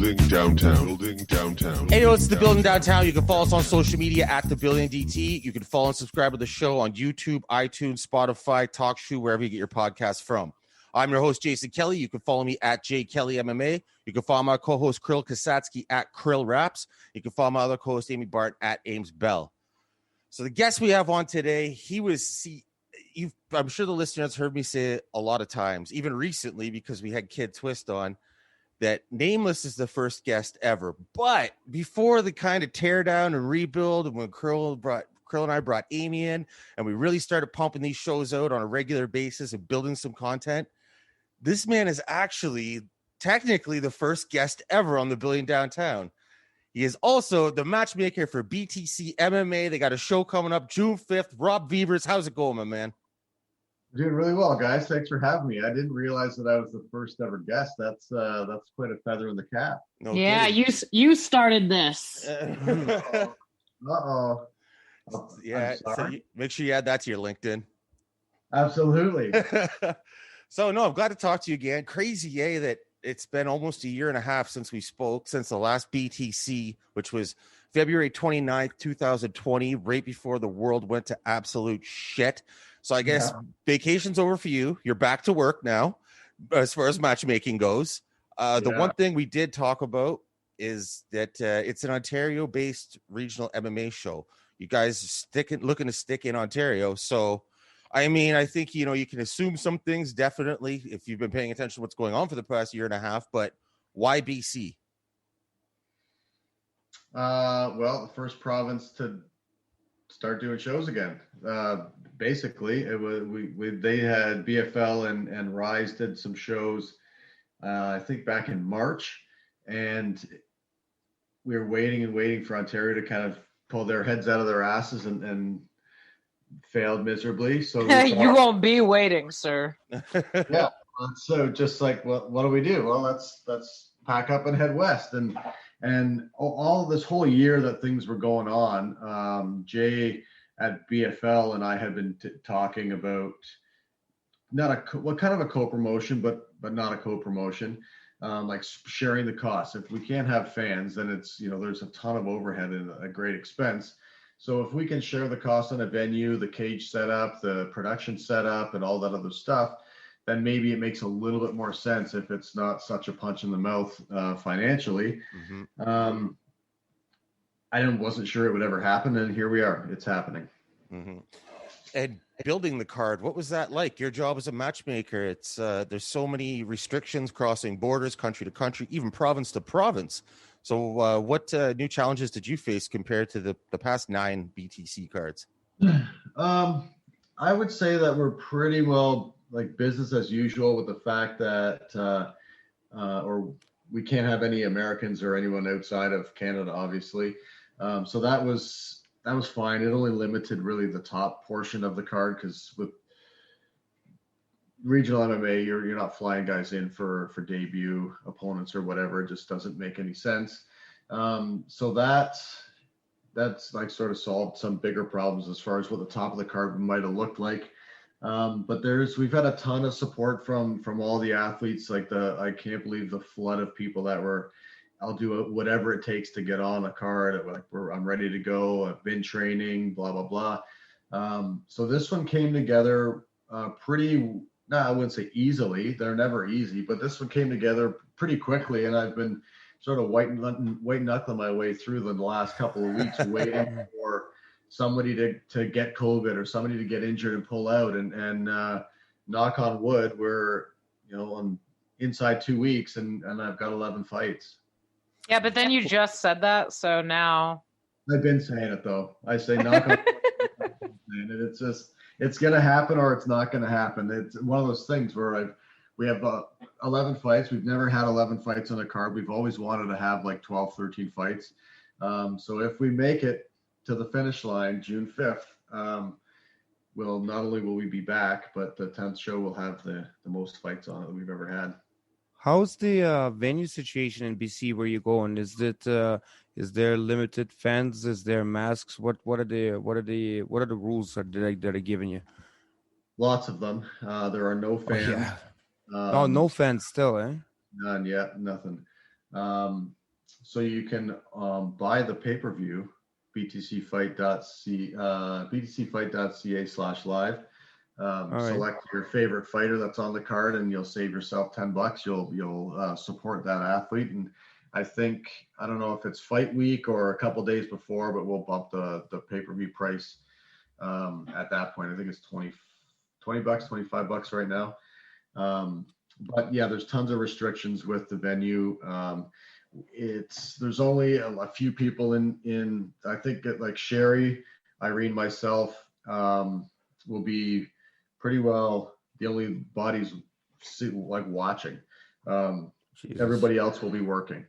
Building downtown. Building downtown. Hey, it's The Building Downtown. You can follow us on social media at The Building DT. You can follow and subscribe to the show on YouTube, iTunes, Spotify, TalkShoe, wherever you get your podcasts from. I'm your host, Jason Kelly. You can follow me at JKellyMMA. You can follow my co-host, Kirill Kasatskiy, at Kirill Raps. You can follow my other co-host, Amy Barton, at Ames Bell. So the guest we have on today, I'm sure the listeners heard me say it a lot of times, even recently, because we had Kid Twist on, that Nameless is the first guest ever. But before the kind of tear down and rebuild, and when Kirill and I brought Amy in, and we really started pumping these shows out on a regular basis and building some content, this man is actually technically the first guest ever on The Building Downtown. He is also the matchmaker for BTC MMA. They got a show coming up June 5th. Rob Veevers, how's it going, my man? Doing really well, guys. Thanks for having me. I didn't realize that I was the first ever guest. That's quite a feather in the cap. No kidding. You started this. Uh-oh. Yeah, so make sure you add that to your LinkedIn. Absolutely. So, no, I'm glad to talk to you again. Crazy, that it's been almost a year and a half since we spoke, since the last BTC, which was February 29th, 2020, right before the world went to absolute shit. So I guess vacation's over for you. You're back to work now, as far as matchmaking goes. The one thing we did talk about is that it's an Ontario-based regional MMA show. You guys looking to stick in Ontario. So, I mean, I think, you can assume some things, definitely, if you've been paying attention to what's going on for the past year and a half. But why BC? Well, the first province to start doing shows again. Basically, it was they had BFL and Rise did some shows, I think back in March, and we were waiting for Ontario to kind of pull their heads out of their asses and failed miserably. So you won't be waiting, sir. Yeah. So just like, what do we do? Well, let's pack up and head west. And all this whole year that things were going on, Jay at BFL and I had been talking about kind of a co-promotion, but not a co-promotion, like sharing the costs. If we can't have fans, then it's, there's a ton of overhead and a great expense. So if we can share the cost on a venue, the cage setup, the production setup, and all that other stuff, then maybe it makes a little bit more sense if it's not such a punch in the mouth financially. Mm-hmm. I wasn't sure it would ever happen, and here we are. It's happening. Mm-hmm. And building the card, what was that like? Your job as a matchmaker, it's there's so many restrictions crossing borders, country to country, even province to province. So what new challenges did you face compared to the past 9 BTC cards? I would say that we're pretty well like business as usual, with the fact that or we can't have any Americans or anyone outside of Canada, obviously. So that was fine. It only limited really the top portion of the card, because with regional MMA, you're not flying guys in for debut opponents or whatever. It just doesn't make any sense. So that's like sort of solved some bigger problems as far as what the top of the card might have looked like. But we've had a ton of support from all the athletes. Like I can't believe the flood of people that were, I'll do whatever it takes to get on a card. Like I'm ready to go. I've been training, blah, blah, blah. So this one came together I wouldn't say easily. They're never easy, but this one came together pretty quickly. And I've been sort of white knuckling my way through the last couple of weeks, waiting for somebody to get COVID or somebody to get injured and pull out. And knock on wood, we're, on inside 2 weeks and I've got 11 fights. Yeah, but then you just said that, so now. I've been saying it though. I say knock on wood, and it's just, it's going to happen or it's not going to happen. It's one of those things where we have 11 fights. We've never had 11 fights on a card. We've always wanted to have like 12, 13 fights. So if we make it to the finish line, June 5th, well, not only will we be back, but the 10th show will have the most fights on it that we've ever had. How's the venue situation in BC where you're going? Is there limited fans? Is there masks? What are the rules that are given you? Lots of them. There are no fans. No fans still, eh? None yet, nothing. So you can buy the pay-per-view, btcfight.ca/live. All right. Select your favorite fighter that's on the card, and you'll save yourself $10. You'll support that athlete, and I don't know if it's fight week or a couple days before, but we'll bump the pay-per-view price at that point. I think it's $20, $25 right now. But yeah, there's tons of restrictions with the venue. There's only a few people in I think like Sherry, Irene, myself will be pretty well the only bodies like watching. Everybody else will be working.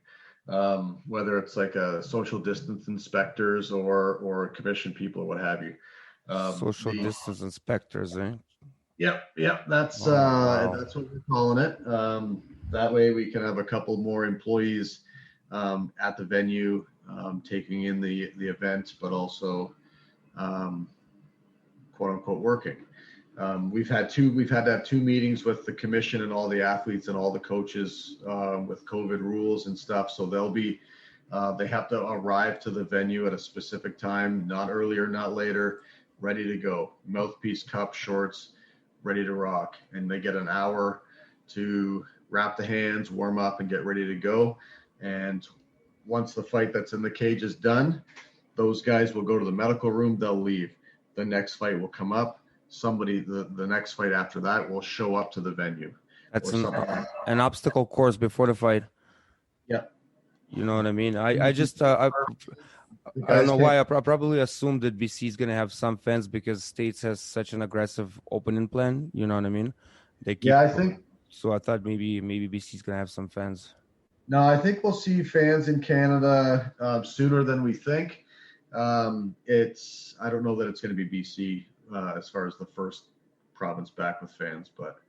Whether it's like a social distance inspectors or commission people or what have you. Social distance inspectors, eh? Yep. That's Wow. that's what we're calling it. That way we can have a couple more employees at the venue taking in the event, but also quote unquote working. We've had to have 2 meetings with the commission and all the athletes and all the coaches with COVID rules and stuff. So they have to arrive to the venue at a specific time, not earlier, not later, ready to go. Mouthpiece, cup, shorts, ready to rock. And they get an hour to wrap the hands, warm up, and get ready to go. And once the fight that's in the cage is done, those guys will go to the medical room. They'll leave. The next fight will come up. Somebody, the next fight after that will show up to the venue. That's an obstacle course before the fight. Yeah. You know what I mean? I just I don't know why I probably assumed that BC is gonna have some fans because States has such an aggressive opening plan. You know what I mean? I think so. I thought maybe BC is gonna have some fans. No, I think we'll see fans in Canada sooner than we think. I don't know that it's going to be BC as far as the first province back with fans, but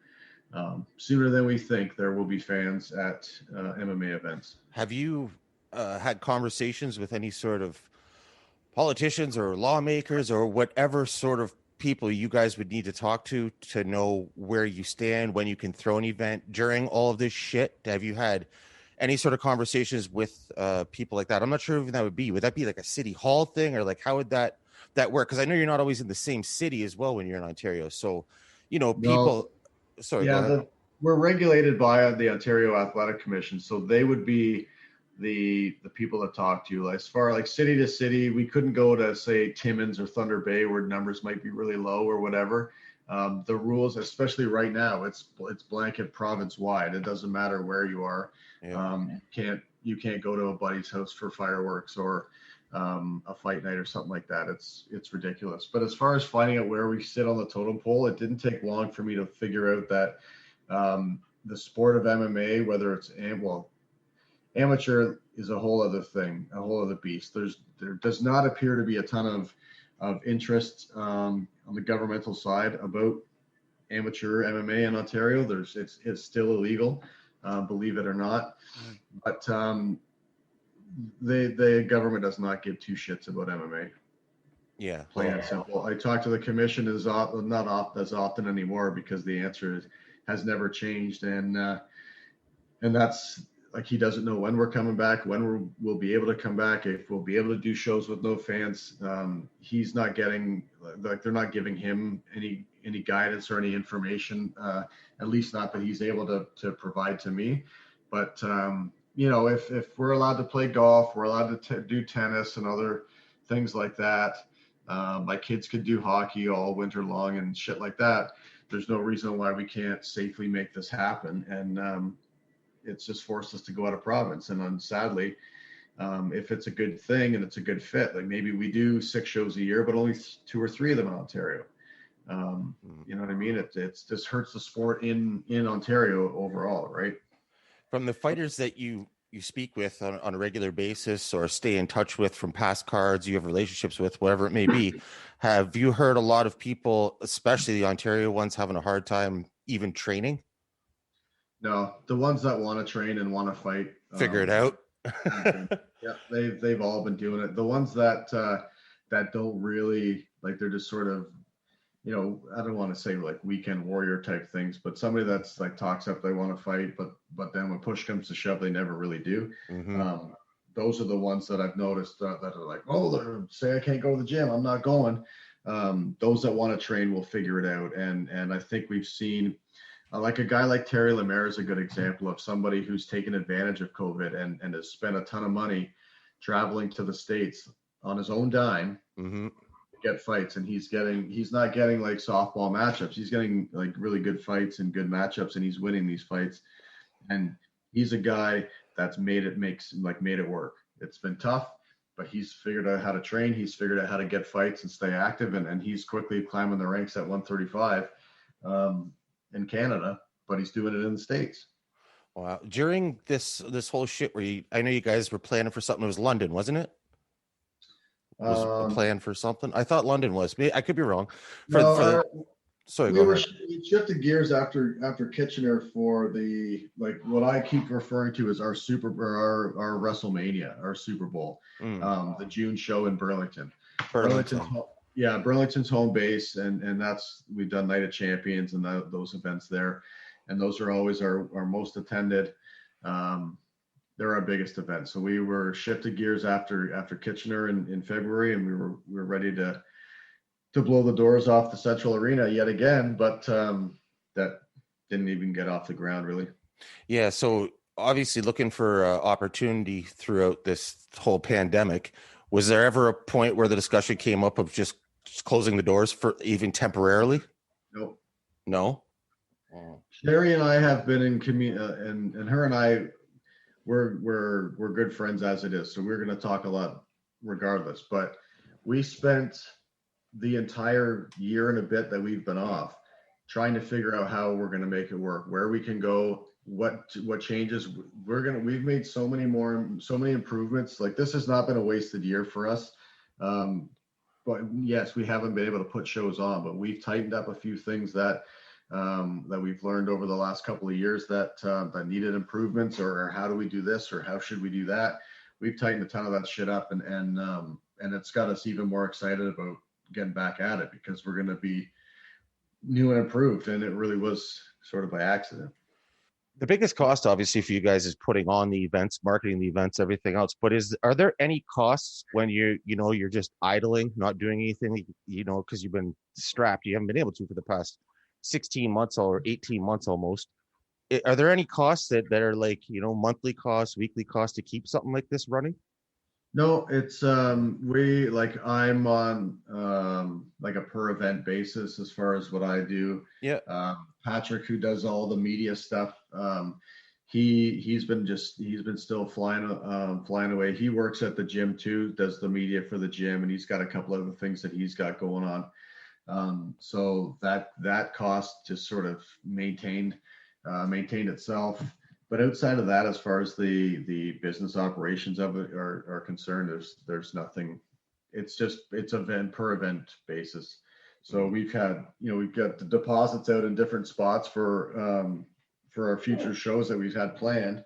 sooner than we think there will be fans at MMA events. Have you had conversations with any sort of politicians or lawmakers or whatever sort of people you guys would need to talk to know where you stand, when you can throw an event during all of this shit? Have you had any sort of conversations with people like that? I'm not sure if that would be. Would that be like a city hall thing, or like how would that work? Because I know you're not always in the same city as well when you're in Ontario. So, people. No. Sorry. Yeah, we're regulated by the Ontario Athletic Commission, so they would be the people to talk to. As far like city to city, we couldn't go to say Timmins or Thunder Bay where numbers might be really low or whatever. The rules, especially right now, it's blanket province wide. It doesn't matter where you are. Yeah. You can't go to a buddy's house for fireworks or a fight night or something like that. It's ridiculous. But as far as finding out where we sit on the totem pole, it didn't take long for me to figure out that the sport of MMA, whether it's amateur, is a whole other thing, a whole other beast. There does not appear to be a ton of interest on the governmental side about amateur MMA in Ontario. It's still illegal, believe it or not. But the government does not give 2 shits about MMA. Yeah, plain and simple. I talk to the commission not as often anymore because the answer has never changed, and that's like he doesn't know when we're coming back, when we'll be able to come back, if we'll be able to do shows with no fans. He's not getting, like, they're not giving him any guidance or any information, at least not that he's able to provide to me. But if we're allowed to play golf, we're allowed to do tennis and other things like that. My kids could do hockey all winter long and shit like that. There's no reason why we can't safely make this happen. And it's just forced us to go out of province. And sadly, if it's a good thing and it's a good fit, like maybe we do 6 shows a year, but only 2 or 3 of them in Ontario. You know what I mean? It just hurts the sport in Ontario overall, right? From the fighters that you speak with on a regular basis or stay in touch with from past cards you have relationships with, whatever it may be, have you heard a lot of people, especially the Ontario ones, having a hard time even training? No, the ones that want to train and want to fight, figure it out. Yeah, they've all been doing it. The ones that don't really, like, they're just sort of you know, I don't want to say like weekend warrior type things, but somebody that's like talks up they want to fight, but then when push comes to shove, they never really do. Mm-hmm. Those are the ones that I've noticed that are like, oh, they're say I can't go to the gym, I'm not going. Those that want to train will figure it out, and I think we've seen like a guy like Terry Lemaire is a good example of somebody who's taken advantage of COVID and has spent a ton of money traveling to the States on his own dime Mm-hmm. to get fights. And he's not getting like softball matchups. He's getting like really good fights and good matchups, and he's winning these fights. And he's a guy that's made it work. It's been tough, but he's figured out how to train. He's figured out how to get fights and stay active. And he's quickly climbing the ranks at 135. In Canada, but he's doing it in the States. Wow. During this whole shit where I know you guys were planning for something. It was London, wasn't it? Was a plan for something? I thought London was. I could be wrong. Sorry, go ahead. We shifted gears after Kitchener for the like what I keep referring to as our our WrestleMania, our Super Bowl, the June show in Burlington. Burlington's home base, and that's we've done Night of Champions and those events there, and those are always our most attended. They're our biggest events. So we were shifted gears after Kitchener in February, and we were ready to blow the doors off the Central Arena yet again, but that didn't even get off the ground really. Yeah. So obviously looking for opportunity throughout this whole pandemic. Was there ever a point where the discussion came up of just closing the doors for even temporarily? Nope. No. Sherry and I have been in and her and I, we're good friends as it is. So we're going to talk a lot regardless, but we spent the entire year and a bit that we've been off trying to figure out how we're going to make it work, where we can go, what changes we've made so many improvements. Like this has not been a wasted year for us. But yes, we haven't been able to put shows on, but we've tightened up a few things that we've learned over the last couple of years that needed improvements, or how do we do this, or how should we do that? We've tightened a ton of that shit up, and it's got us even more excited about getting back at it because we're going to be new and improved, and it really was sort of by accident. The biggest cost, obviously, for you guys is putting on the events, marketing the events, everything else. But are there any costs when you're just idling, not doing anything, because you've been strapped, you haven't been able to for the past 16 months or 18 months almost? Are there any costs that are like, monthly costs, weekly costs to keep something like this running? No, it's I'm on like a per event basis as far as what I do. Yeah. Patrick, who does all the media stuff, he's been still flying away. He works at the gym too, does the media for the gym, and he's got a couple other things that he's got going on. So that cost just sort of maintained itself. But outside of that, as far as the business operations of it are concerned, there's nothing. It's event per event basis. So we've got the deposits out in different spots for our future shows that we've had planned,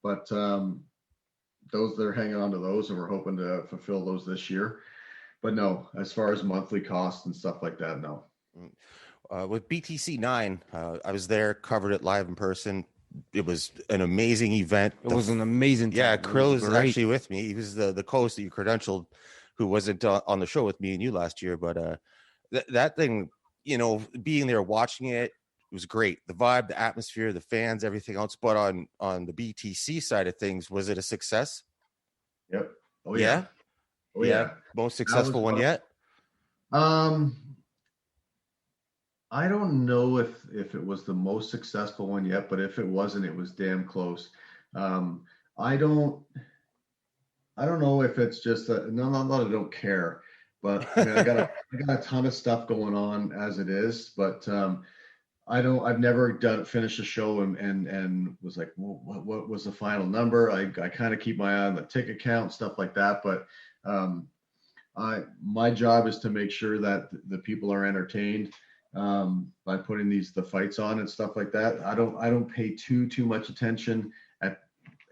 but those they're hanging on to those, and we're hoping to fulfill those this year. But no, as far as monthly costs and stuff like that, no. With BTC 9, I was there, covered it live in person. It was an amazing event. It was an amazing time. Yeah, Kirill was actually with me. He was the co-host that you credentialed, who wasn't on the show with me and you last year. But that thing, being there, watching it, it was great. The vibe, the atmosphere, the fans, everything else. But on the BTC side of things, was it a success? Yep. Oh yeah. Yeah. Oh yeah. Most successful one yet? I don't know if it was the most successful one yet, but if it wasn't, it was damn close. I don't know if it's just not that I don't care, but I mean, I got a ton of stuff going on as it is, but I've never finished a show and was like, well, what was the final number? I kind of keep my eye on the ticket count, stuff like that, but my job is to make sure that the people are entertained by putting the fights on and stuff like that. I don't pay too much attention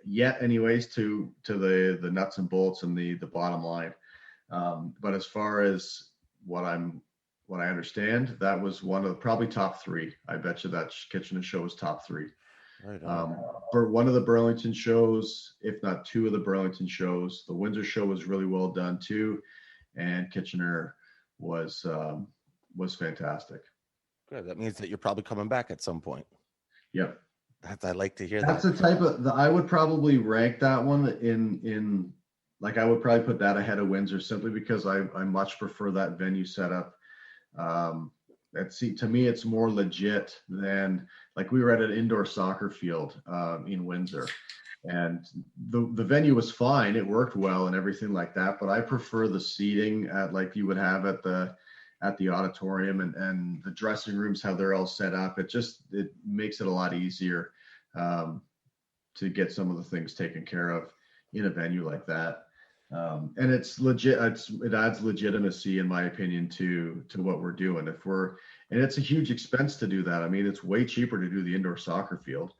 yet anyways to the nuts and bolts and the bottom line. But as far as what I'm what I understand, that was one of probably top three. I bet you that Kitchener show was top three. Right on. For one of the Burlington shows, if not two of the Burlington shows, the Windsor show was really well done too, and Kitchener was fantastic. Good. That means that you're probably coming back at some point. Yep. I like to hear That's that. the type of I would probably rank that one in like I would probably put that ahead of Windsor simply because I much prefer that venue setup. To me it's more legit than like we were at an indoor soccer field in Windsor, and the venue was fine, it worked well and everything like that, but I prefer the seating at like you would have at the auditorium and the dressing rooms, how they're all set up. It makes it a lot easier to get some of the things taken care of in a venue like that. And it's legit. It adds legitimacy, in my opinion, to what we're doing. And it's a huge expense to do that. I mean, it's way cheaper to do the indoor soccer field,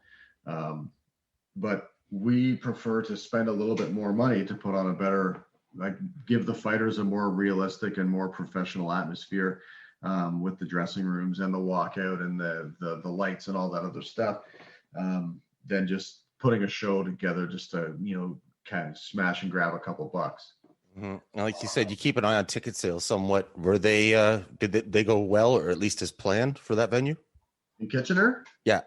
but we prefer to spend a little bit more money to put on a better, like, give the fighters a more realistic and more professional atmosphere with the dressing rooms and the walkout and the lights and all that other stuff, than just putting a show together just to kind of smash and grab a couple bucks. Mm-hmm. And like you said, you keep an eye on ticket sales somewhat. Were they did they go well, or at least as planned for that venue? In Kitchener? Yeah.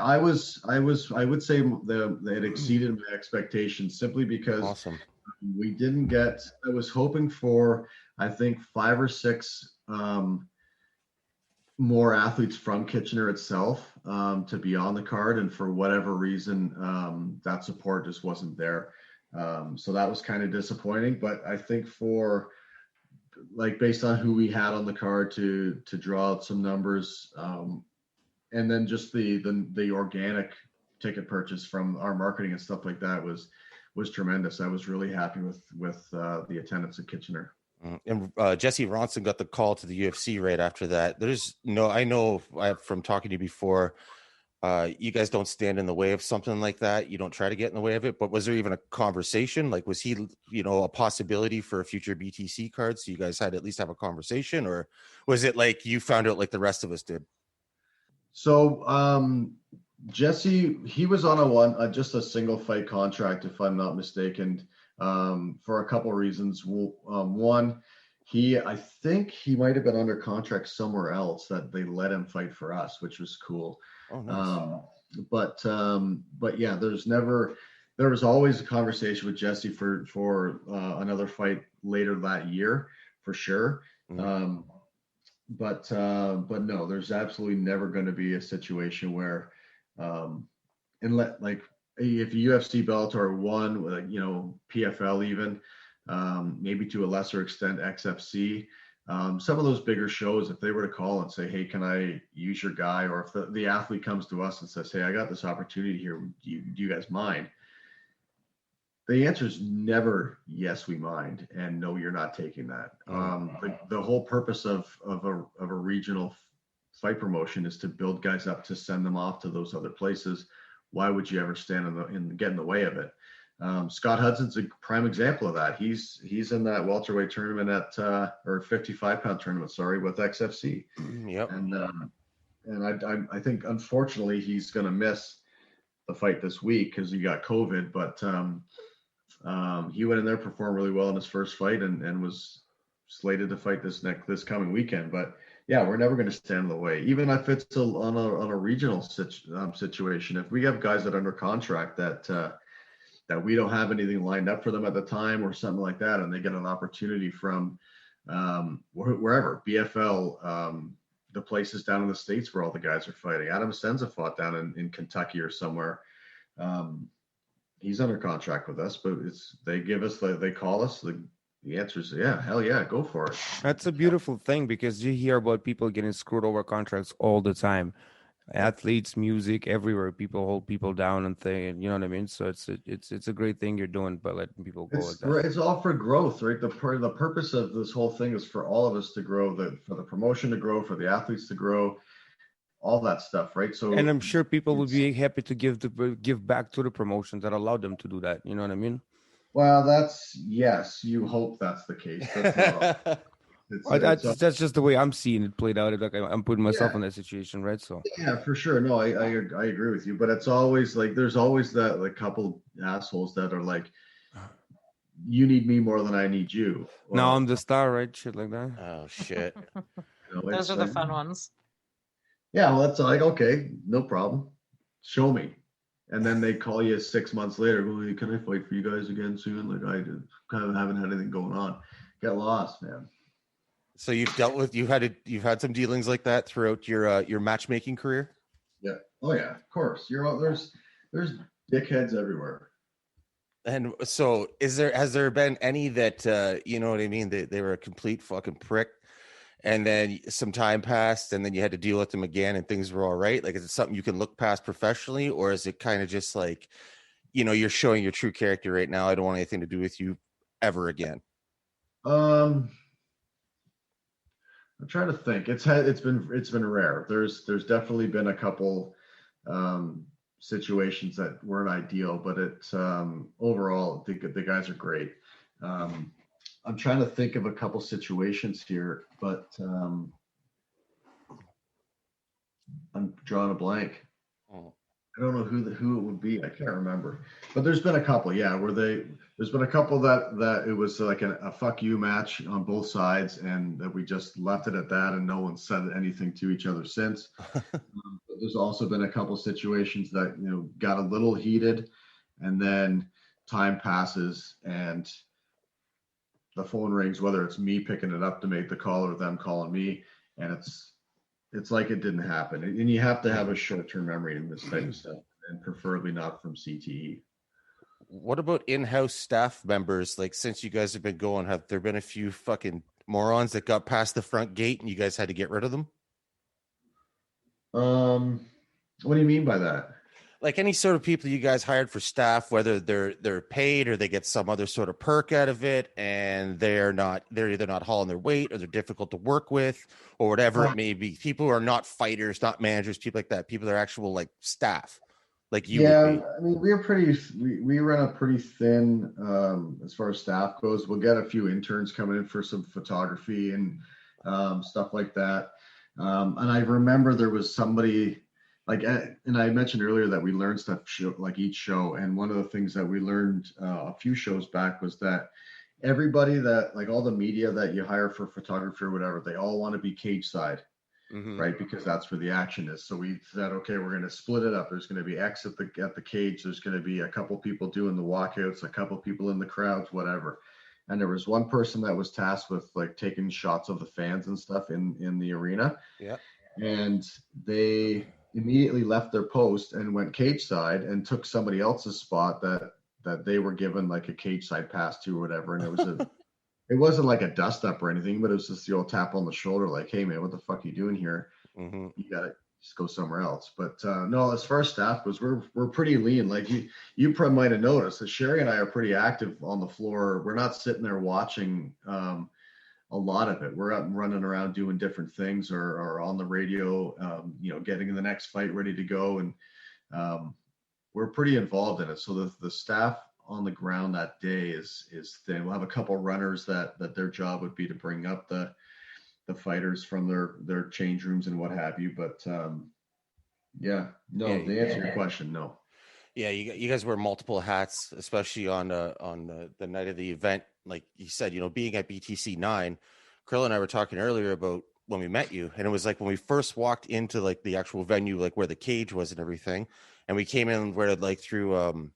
I would say it exceeded my expectations simply because Awesome. we didn't get, I was hoping for, I think 5 or 6 more athletes from Kitchener itself to be on the card. And for whatever reason, that support just wasn't there. So that was kind of disappointing, but I think for like, based on who we had on the card to draw out some numbers, and then just the organic ticket purchase from our marketing and stuff like that was tremendous. I was really happy with the attendance at Kitchener. And Jesse Ronson got the call to the UFC right after that. I know from talking to you before, you guys don't stand in the way of something like that. You don't try to get in the way of it. But was there even a conversation? Like, was he, a possibility for a future BTC card? So you guys had to at least have a conversation, or was it like you found out like the rest of us did? So Jesse, he was on just a single fight contract, if I'm not mistaken, for a couple of reasons. One, I think he might have been under contract somewhere else that they let him fight for us, which was cool. Oh, nice. But yeah, there was always a conversation with Jesse for another fight later that year, for sure. Mm-hmm. But no, there's absolutely never going to be a situation where, like, if UFC, Bellator won, like, PFL even, maybe to a lesser extent XFC, some of those bigger shows, if they were to call and say, hey, can I use your guy? Or if the athlete comes to us and says, hey, I got this opportunity here, do you guys mind? The answer is never yes, we mind, and no, you're not taking that. The whole purpose of a regional fight promotion is to build guys up, to send them off to those other places. Why would you ever stand and get in the way of it? Scott Hudson's a prime example of that. He's in that welterweight tournament or 55-pound tournament, with XFC. Yep. And I think unfortunately he's going to miss the fight this week because he got COVID, but he went in there, performed really well in his first fight, and was slated to fight this coming weekend. But yeah, we're never going to stand in the way, even if it's on a regional situation. If we have guys that are under contract that we don't have anything lined up for them at the time or something like that, and they get an opportunity from wherever, BFL, the places down in the States where all the guys are fighting. Adam Senza fought down in Kentucky or somewhere. He's under contract with us, but they call us. The answer is yeah, hell yeah, go for it. That's a beautiful thing, because you hear about people getting screwed over contracts all the time. Athletes, music, everywhere. People hold people down and thing, you know what I mean? So it's a great thing you're doing by letting people go like that. It's all for growth, right? The purpose of this whole thing is for all of us to grow, for the promotion to grow, for the athletes to grow, all that stuff, right? So, and I'm sure people would be happy to give back to the promotions that allowed them to do that. You know what I mean? Well, yes, you hope that's the case. That's just the way I'm seeing it played out. Like I'm putting myself in that situation, right? So yeah, for sure. No, I agree with you. But it's always like there's always that like couple assholes that are like, you need me more than I need you. Well, now I'm the star, right? Shit like that. Oh shit. Those are the fun ones. Yeah, well, that's like, okay, no problem. Show me. And then they call you 6 months later. Well, can I fight for you guys again soon? Like I kind of haven't had anything going on. Get lost, man. So you've had some dealings like that throughout your matchmaking career? Yeah. Oh yeah, of course. There's dickheads everywhere. And so has there been any that you know what I mean, they were a complete fucking prick, and then some time passed and then you had to deal with them again and things were all right? Like, is it something you can look past professionally, or is it kind of just like, you know, you're showing your true character right now, I don't want anything to do with you ever again? I'm trying to think. It's been rare. There's definitely been a couple situations that weren't ideal, but it's overall the guys are great. I'm trying to think of a couple situations here, but I'm drawing a blank. I don't know who it would be. I can't remember. But there's been a couple, yeah, there's been a couple that it was like a fuck you match on both sides, and that we just left it at that, and no one said anything to each other since. But there's also been a couple situations that, you know, got a little heated, and then time passes and the phone rings, whether it's me picking it up to make the call or them calling me, and it's like it didn't happen. And you have to have a short-term memory in this type of stuff, and preferably not from CTE. What about in-house staff members? Like, since you guys have been going, have there been a few fucking morons that got past the front gate and you guys had to get rid of them? What do you mean by that? Like, any sort of people you guys hired for staff, whether they're paid or they get some other sort of perk out of it, and they're either not hauling their weight, or they're difficult to work with, or whatever it may be. People who are not fighters, not managers, people like that. People that are actual like staff, like you would be. I mean, we run a pretty thin as far as staff goes. We'll get a few interns coming in for some photography and stuff like that. And I remember there was somebody, like, and I mentioned earlier that we learned stuff like each show. And one of the things that we learned a few shows back was that everybody that, like, all the media that you hire for photography or whatever, they all want to be cage side, right? Because that's where the action is. So we said, okay, we're going to split it up. There's going to be X at the cage. There's going to be a couple people doing the walkouts, a couple people in the crowds, whatever. And there was one person that was tasked with like taking shots of the fans and stuff in the arena. Yeah. And they immediately left their post and went cage side and took somebody else's spot that they were given like a cage side pass to or whatever. And it was it wasn't like a dust up or anything, but it was just the old tap on the shoulder, like, hey man, what the fuck are you doing here? You gotta just go somewhere else. But no, as far as staff goes, we're pretty lean. Like you probably might have noticed that Sherry and I are pretty active on the floor. We're not sitting there watching a lot of it. We're up and running around doing different things, or on the radio, you know, getting the next fight ready to go. And we're pretty involved in it. So the staff on the ground that day is thin. We'll have a couple runners that their job would be to bring up the fighters from their change rooms and what have you. But to answer your question, no. Yeah, you guys wear multiple hats, especially on the night of the event. Like you said, you know, being at BTC 9, Kirill and I were talking earlier about when we met you, and it was like when we first walked into like the actual venue, like where the cage was and everything, and we came in where like through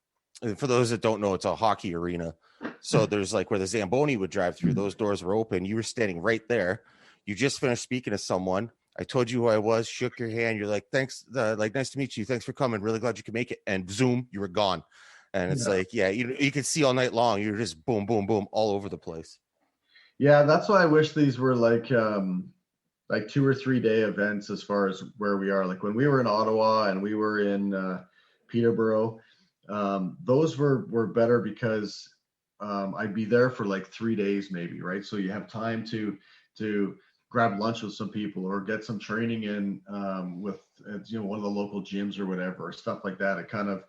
for those that don't know, it's a hockey arena. So there's like where the Zamboni would drive through, those doors were open. You were standing right there. You just finished speaking to someone. I told you who I was, shook your hand. You're like, thanks, like, nice to meet you. Thanks for coming. Really glad you could make it. And zoom, you were gone. And it's like, yeah, you could see all night long. You're just boom, boom, boom, all over the place. Yeah, that's why I wish these were like 2 or 3 day events as far as where we are. Like when we were in Ottawa and we were in Peterborough, those were better because I'd be there for like 3 days maybe, right? So you have time to grab lunch with some people or get some training in with one of the local gyms or whatever, stuff like that. It kind of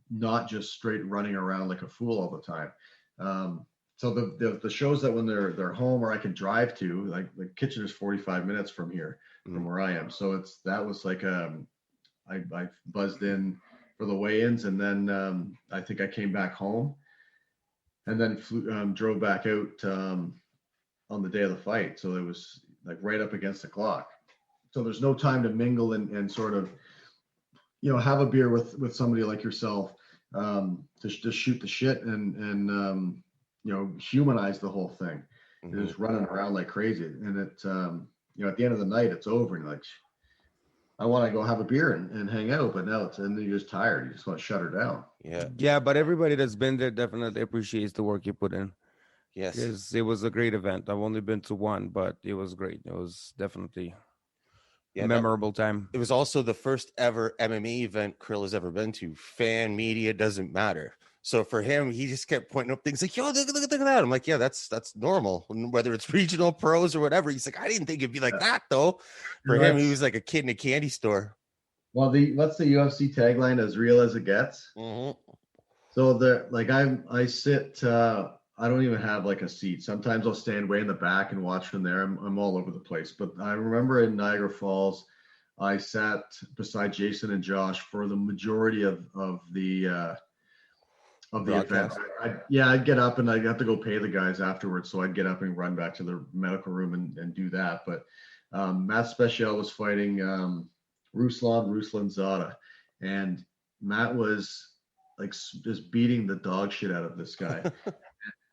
not just straight running around like a fool all the time. so the shows that when they're home or I can drive to, like the Kitchener's 45 minutes from here, from where I am. So that was like I buzzed in for the weigh-ins, and then I think I came back home, and then drove back out on the day of the fight. So it was like right up against the clock. So there's no time to mingle and sort of, have a beer with somebody like yourself, to just shoot the shit and humanize the whole thing. You're just running around like crazy. And it, at the end of the night, it's over and you're like, I want to go have a beer and hang out, but now and then you're just tired. You just want to shut her down. Yeah. Yeah, but everybody that's been there definitely appreciates the work you put in. Yes. Because it was a great event. I've only been to one, but it was great. It was definitely a memorable time. It was also the first ever MMA event Kirill has ever been to. Fan, media, doesn't matter. So for him, he just kept pointing up things like, yo, look at that. I'm like, yeah, that's normal. Whether it's regional pros or whatever. He's like, I didn't think it'd be like that though. For him, he was like a kid in a candy store. Well, what's the UFC tagline? As real as it gets. So I sit, I don't even have like a seat. Sometimes I'll stand way in the back and watch from there. I'm all over the place. But I remember in Niagara Falls, I sat beside Jason and Josh for the majority of the event. I'd get up and I'd have to go pay the guys afterwards. So I'd get up and run back to the medical room and do that. But Matt Special was fighting Ruslan Zada. And Matt was like just beating the dog shit out of this guy.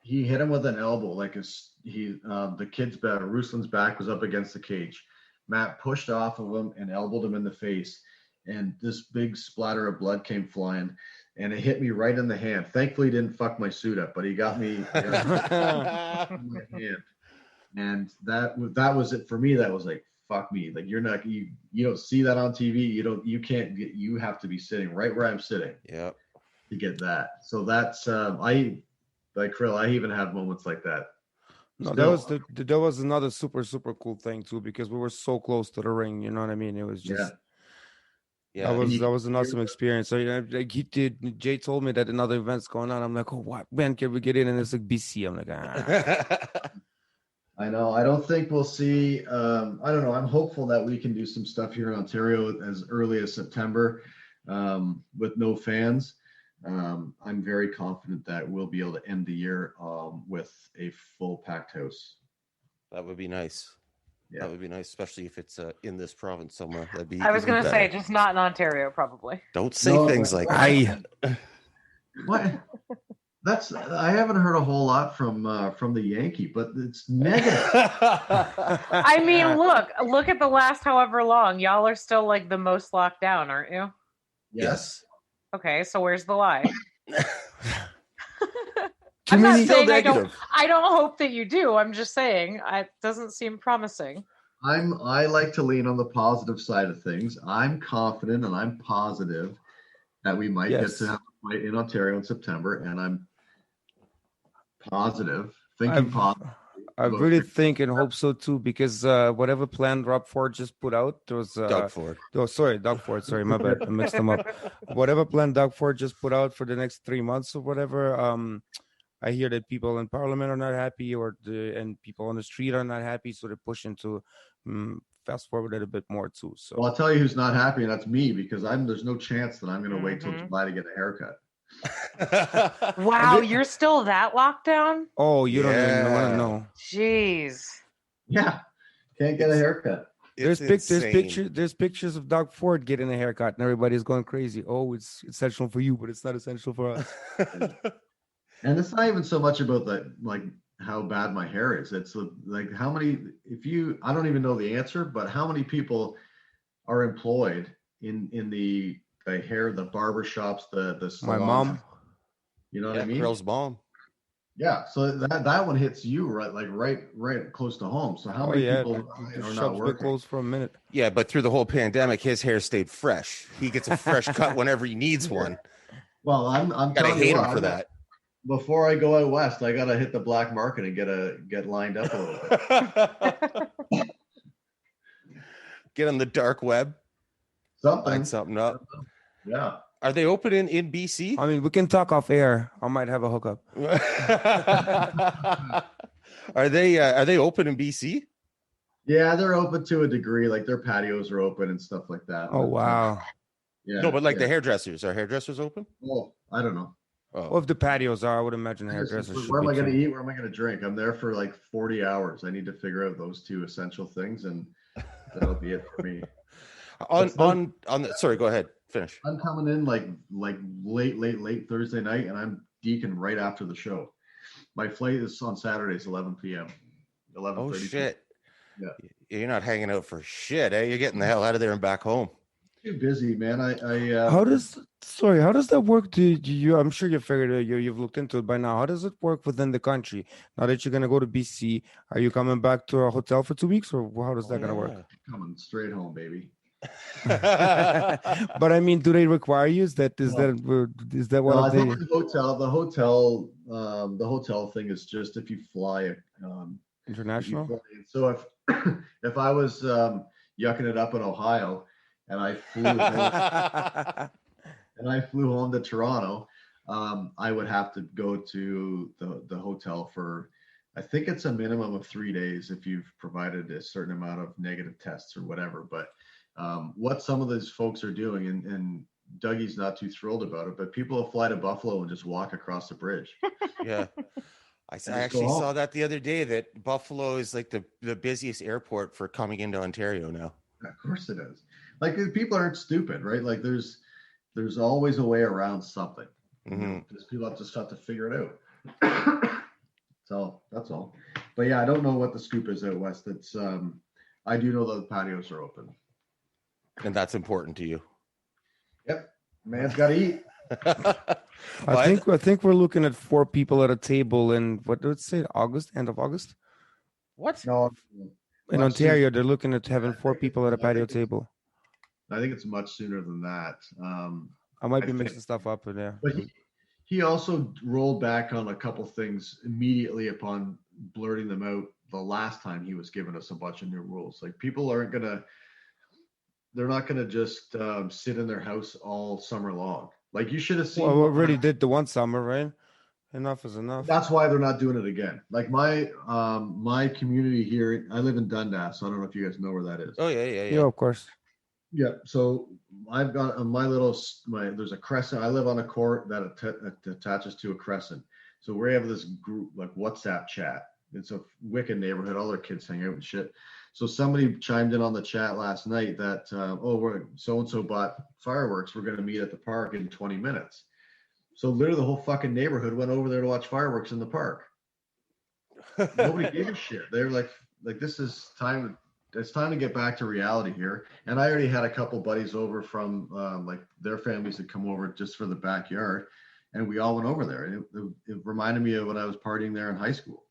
He hit him with an elbow. Like the kid's back, Ruslan's back was up against the cage. Matt pushed off of him and elbowed him in the face. And this big splatter of blood came flying. And it hit me right in the hand. Thankfully, he didn't fuck my suit up, but he got me in my hand. And that was it for me. That was like, fuck me. Like you don't see that on TV. You have to be sitting right where I'm sitting. Yeah. To get that. So that's like Kirill, I even have moments like that. No, that was another super, super cool thing too, because we were so close to the ring. You know what I mean? It was just. Yeah, that was an awesome experience. So Jay told me that another event's going on. I'm like, oh, what? When can we get in? And it's like BC. I'm like, I know. I don't think we'll see. I don't know. I'm hopeful that we can do some stuff here in Ontario as early as September with no fans. I'm very confident that we'll be able to end the year with a full packed house. That would be nice. Yeah. That would be nice, especially if it's in this province somewhere. That'd be. I was going to say, just not in Ontario, probably. Don't say things like What? I haven't heard a whole lot from the Yankee, but it's negative. I mean, look at the last however long. Y'all are still like the most locked down, aren't you? Yes. Okay, so where's the lie? I'm not saying I don't hope that you do. I'm just saying it doesn't seem promising. I like to lean on the positive side of things. I'm confident and I'm positive that we might get to have a fight in Ontario in September, and I'm positive, positive. I really think and hope so too, because whatever plan Rob Ford just put out, there was Doug Ford. Oh, sorry, Doug Ford. Sorry, my bad. I mixed them up. Whatever plan Doug Ford just put out for the next 3 months or whatever. I hear that people in Parliament are not happy, and people on the street are not happy, so they're pushing to fast forward it a bit more too. So, well, I'll tell you who's not happy, and that's me, because there's no chance that I'm going to wait till July to get a haircut. Wow, you're still that locked down? Oh, you don't even want to know. Jeez. Yeah, can't get a haircut. There's pictures of Doug Ford getting a haircut, and everybody's going crazy. Oh, it's essential for you, but it's not essential for us. And it's not even so much about how bad my hair is. It's like how many, I don't even know the answer, but how many people are employed in the hair, the barber shops, the salons. My mom. You know what I mean? Girl's mom. Yeah, so that one hits you right close to home. So how many people are not working? Closed for a minute. Yeah, but through the whole pandemic, his hair stayed fresh. He gets a fresh cut whenever he needs one. Well, I'm gotta hate him for that. Before I go out west, I gotta hit the black market and get lined up a little bit. Get on the dark web. Something. Line something up. Yeah. Are they open in BC? I mean, we can talk off air. I might have a hookup. Are they open in BC? Yeah, they're open to a degree. Like their patios are open and stuff like that. Oh, wow. Yeah. No, but like yeah. the hairdressers, are hairdressers open? Well, I don't know. Oh. Well, if the patios are, I would imagine hairdressers should Where am be I going to too. eat? Where am I going to drink? I'm there for like 40 hours. I need to figure out those two essential things, and that'll be it for me. Sorry, go ahead. Finish. I'm coming in like late Thursday night, and I'm deacon right after the show. My flight is on Saturdays, 11 p.m. 11:30. Oh shit! Yeah, you're not hanging out for shit, eh? You're getting the hell out of there and back home. Too busy, man. How does that work? Do you? I'm sure you figured it. You've looked into it by now. How does it work within the country? Now that you're gonna go to BC, are you coming back to a hotel for 2 weeks, or how does that gonna work? Coming straight home, baby. But I mean, do they require you? Is that what I think the hotel thing is just if you fly international? So if I was yucking it up in Ohio and I flew home to Toronto, I would have to go to the hotel for, I think it's a minimum of 3 days if you've provided a certain amount of negative tests or whatever. But what some of those folks are doing, and Dougie's not too thrilled about it, but people will fly to Buffalo and just walk across the bridge. Yeah. I actually saw that the other day, that Buffalo is like the busiest airport for coming into Ontario now. Of course it is. Like, people aren't stupid, right? Like there's always a way around something. Mm-hmm. Because people just have to figure it out. So that's all. But yeah, I don't know what the scoop is out west. It's I do know that the patios are open. And that's important to you. Yep. Man's got to eat. I think we're looking at 4 people at a table in, what did it say, end of August? What? No. In Ontario, they're looking at having 4 people at a patio table. I think it's much sooner than that. I might be mixing stuff up in there. But he also rolled back on a couple things immediately upon blurting them out the last time he was giving us a bunch of new rules. Like, people they're not going to just sit in their house all summer long. Like, you should have seen. Well, we already did the one summer, right? Enough is enough. That's why they're not doing it again. Like, my community here, I live in Dundas, so I don't know if you guys know where that is. Oh, yeah. Yeah, of course. Yeah, so I've got there's a crescent. I live on a court that attaches to a crescent. So we have this group, like, WhatsApp chat. It's a wicked neighborhood. All their kids hang out and shit. So somebody chimed in on the chat last night that, we're so-and-so bought fireworks. We're going to meet at the park in 20 minutes. So literally the whole fucking neighborhood went over there to watch fireworks in the park. Nobody gave a shit. They're like, this is time. It's time to get back to reality here. And I already had a couple buddies over from like their families that come over just for the backyard. And we all went over there. And it reminded me of when I was partying there in high school.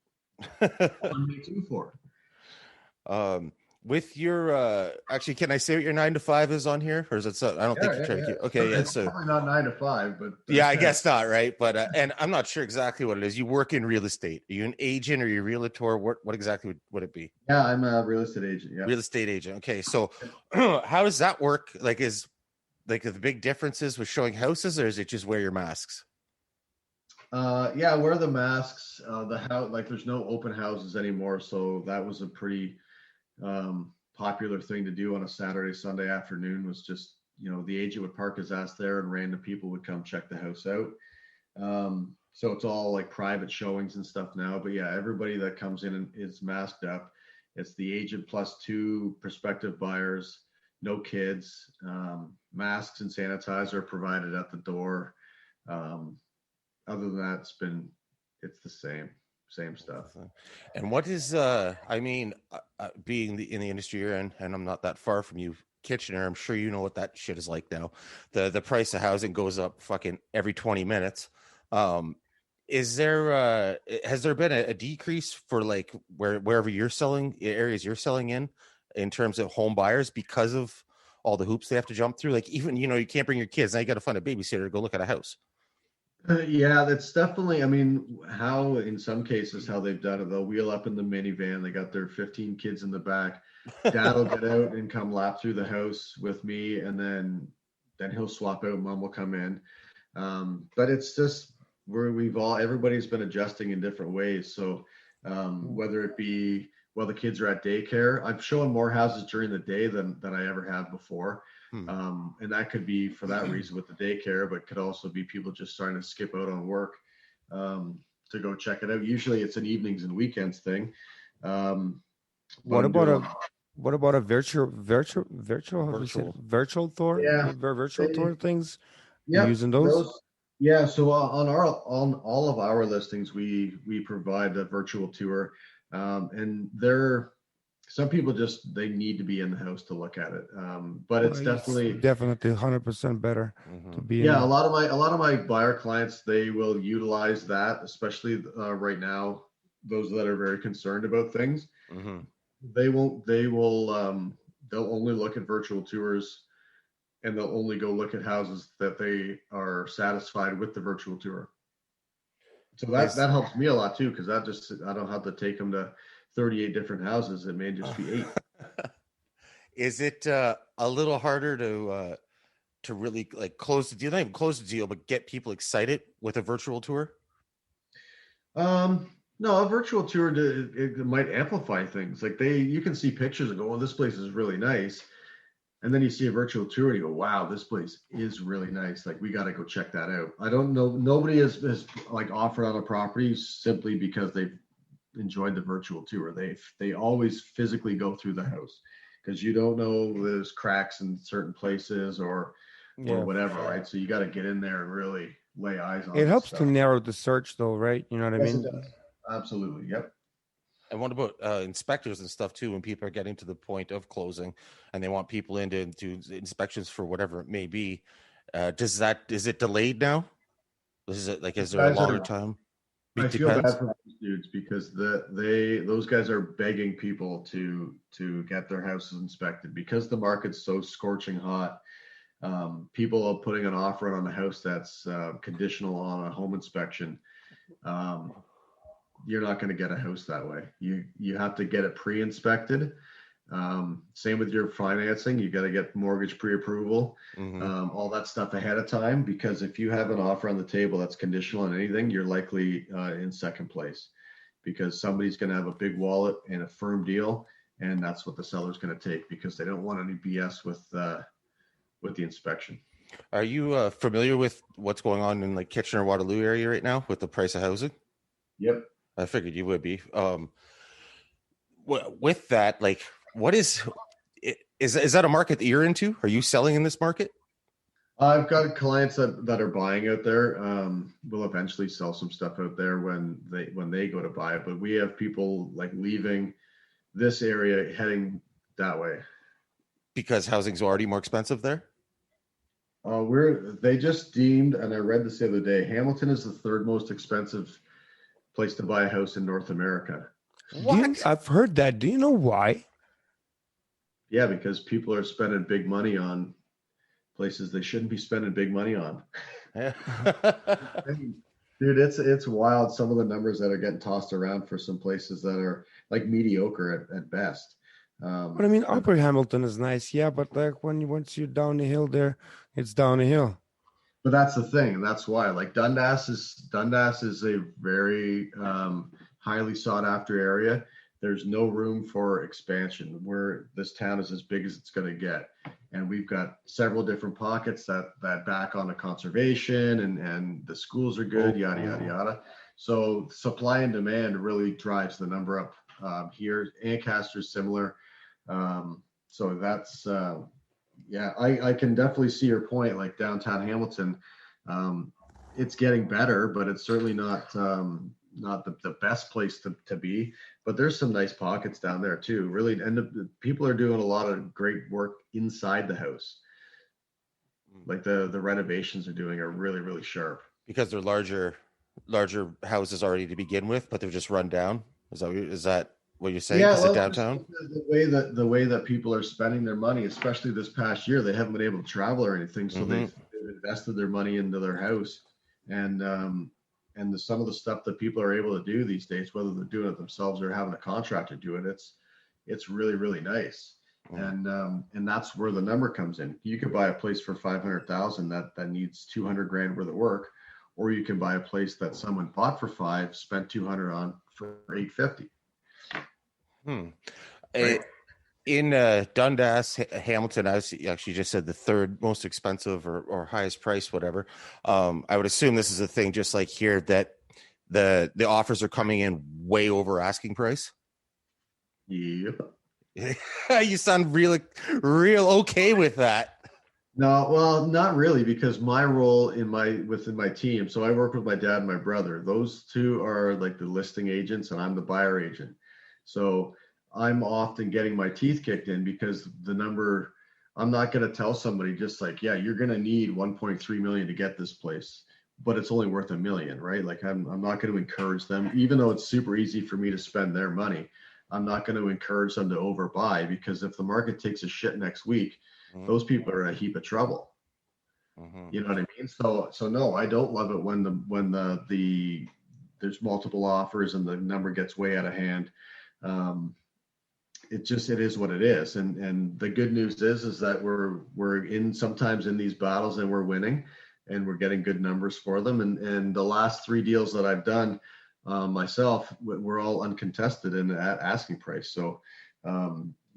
With your actually, can I say what your 9 to 5 is on here, or is it so? I don't think you're trying to keep. Okay, yeah, so probably not 9 to 5, but yeah, I guess not, right? But and I'm not sure exactly what it is. You work in real estate. Are you an agent or you a realtor? What exactly would it be? Yeah, I'm a real estate agent. Yeah, real estate agent. Okay, so how does that work? Like, is like the big differences with showing houses, or is it just wear your masks? Yeah, wear the masks. The house, like, there's no open houses anymore, so that was a pretty popular thing to do on a Saturday, Sunday afternoon. Was just, the agent would park his ass there and random people would come check the house out. So it's all like private showings and stuff now. But yeah, everybody that comes in and is masked up. It's the agent plus 2 prospective buyers, no kids, masks and sanitizer provided at the door. Other than that, it's the same stuff. And what is being in the industry you're in, and I'm not that far from you, Kitchener, I'm sure you know what that shit is like now. The price of housing goes up fucking every 20 minutes. Has there been a decrease for like wherever you're selling, areas you're selling in terms of home buyers because of all the hoops they have to jump through? Like, even, you can't bring your kids, now you got to find a babysitter to go look at a house. Yeah, that's definitely, how in some cases how they've done it, they'll wheel up in the minivan, they got their 15 kids in the back, dad will get out and come lap through the house with me, and then then he'll swap out, mom will come in. But it's just where everybody's been adjusting in different ways. So whether it be while the kids are at daycare, I'm showing more houses during the day than I ever have before. And that could be for that reason with the daycare, but could also be people just starting to skip out on work to go check it out. Usually it's an evenings and weekends thing. What about a virtual tour? Yeah, Virtual tour things. Yeah, You using those? Yeah, so on all of our listings, we provide a virtual tour, and some people just they need to be in the house to look at it. But it's definitely 100% better to be. Yeah, a lot of my buyer clients, they will utilize that, especially right now. Those that are very concerned about things, they'll only look at virtual tours. And they'll only go look at houses that they are satisfied with the virtual tour. So that helps me a lot too, because I don't have to take them to 38 different houses. It may just be 8. Is it a little harder to really like close the deal? Not even close the deal, but get people excited with a virtual tour? No, a virtual tour it might amplify things. Like you can see pictures and go, "Oh, this place is really nice." And then you see a virtual tour and you go, wow, this place is really nice. Like, we got to go check that out. I don't know. Nobody has like offered on a property simply because they've enjoyed the virtual tour. They always physically go through the house because you don't know there's cracks in certain places or whatever, right? So you got to get in there and really lay eyes on it. It helps to narrow the search though, right? You know what I mean? It does. Absolutely. Yep. And what about inspectors and stuff too? When people are getting to the point of closing and they want people in to do inspections for whatever it may be, is it delayed now? Is there a longer time? I feel bad for those dudes because those guys are begging people to get their houses inspected because the market's so scorching hot. People are putting an offer on a house that's conditional on a home inspection. You're not going to get a house that way. You have to get it pre-inspected. Same with your financing. You got to get mortgage pre-approval, all that stuff ahead of time, because if you have an offer on the table that's conditional on anything, you're likely in second place because somebody's going to have a big wallet and a firm deal. And that's what the seller's going to take because they don't want any BS with the inspection. Are you familiar with what's going on in like Kitchener-Waterloo area right now with the price of housing? Yep. I figured you would be. With that, like, what is that a market that you're into? Are you selling in this market? I've got clients that are buying out there. We'll eventually sell some stuff out there when they go to buy it. But we have people like leaving this area heading that way because housing's already more expensive there. They just deemed, and I read this the other day, Hamilton is the third most expensive place to buy a house in North America. What? I've heard that. Do you know why? Yeah, because people are spending big money on places they shouldn't be spending big money on. Yeah. Dude, it's wild. Some of the numbers that are getting tossed around for some places that are like mediocre at best. But I mean, Upper Hamilton is nice, yeah. But like once you're down the hill there, it's down the hill. But that's the thing, and that's why. Like Dundas is a very highly sought after area. There's no room for expansion. This town is as big as it's going to get, and we've got several different pockets that back onto conservation, and the schools are good, yada yada yada. So supply and demand really drives the number up here. Ancaster is similar. So that's I can definitely see your point. Like downtown Hamilton, it's getting better, but it's certainly not the best place to be. But there's some nice pockets down there too, really. And the people are doing a lot of great work inside the house. Like the renovations are really, really sharp. Because they're larger houses already to begin with, but they're just run down. Is that what you're saying? Yeah, Is it downtown? The way that people are spending their money, especially this past year, they haven't been able to travel or anything, so they've invested their money into their house, and some of the stuff that people are able to do these days, whether they're doing it themselves or having a contractor do it, it's really, really nice. And that's where the number comes in. You could buy a place for 500,000 that needs 200 grand worth of work, or you can buy a place that someone bought for 5, spent 200 on for 850. Right. In Dundas, Hamilton, I actually just said the third most expensive or highest price, whatever. I would assume this is a thing just like here, that the offers are coming in way over asking price. Yep. You sound real okay with that. No, well, not really, because my role within my team, so I work with my dad and my brother. Those two are like the listing agents, and I'm the buyer agent. So I'm often getting my teeth kicked in because the number, I'm not going to tell somebody just like, yeah, you're going to need 1.3 million to get this place, but it's only worth $1 million, right? Like I'm not going to encourage them, even though it's super easy for me to spend their money. I'm not going to encourage them to overbuy, because if the market takes a shit next week, those people are in a heap of trouble. You know what I mean? So no, I don't love it when the there's multiple offers and the number gets way out of hand. It is what it is. And the good news is that we're sometimes in these battles and we're winning, and we're getting good numbers for them. And the last 3 deals that I've done myself, we're all uncontested in at asking price. So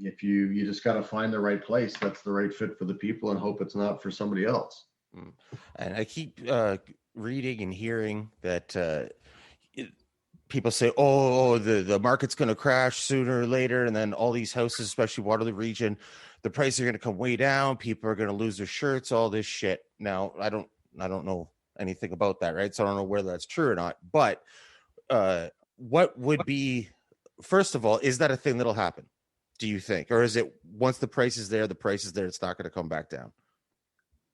if you just got to find the right place that's the right fit for the people, and hope it's not for somebody else. And I keep reading and hearing that people say, oh, the market's going to crash sooner or later, and then all these houses, especially Waterloo region, the prices are going to come way down, people are going to lose their shirts, all this shit. Now I don't know anything about that, right? So I don't know whether that's true or not, but what would be, first of all, is that a thing that'll happen, do you think? Or is it once the price is there, it's not going to come back down?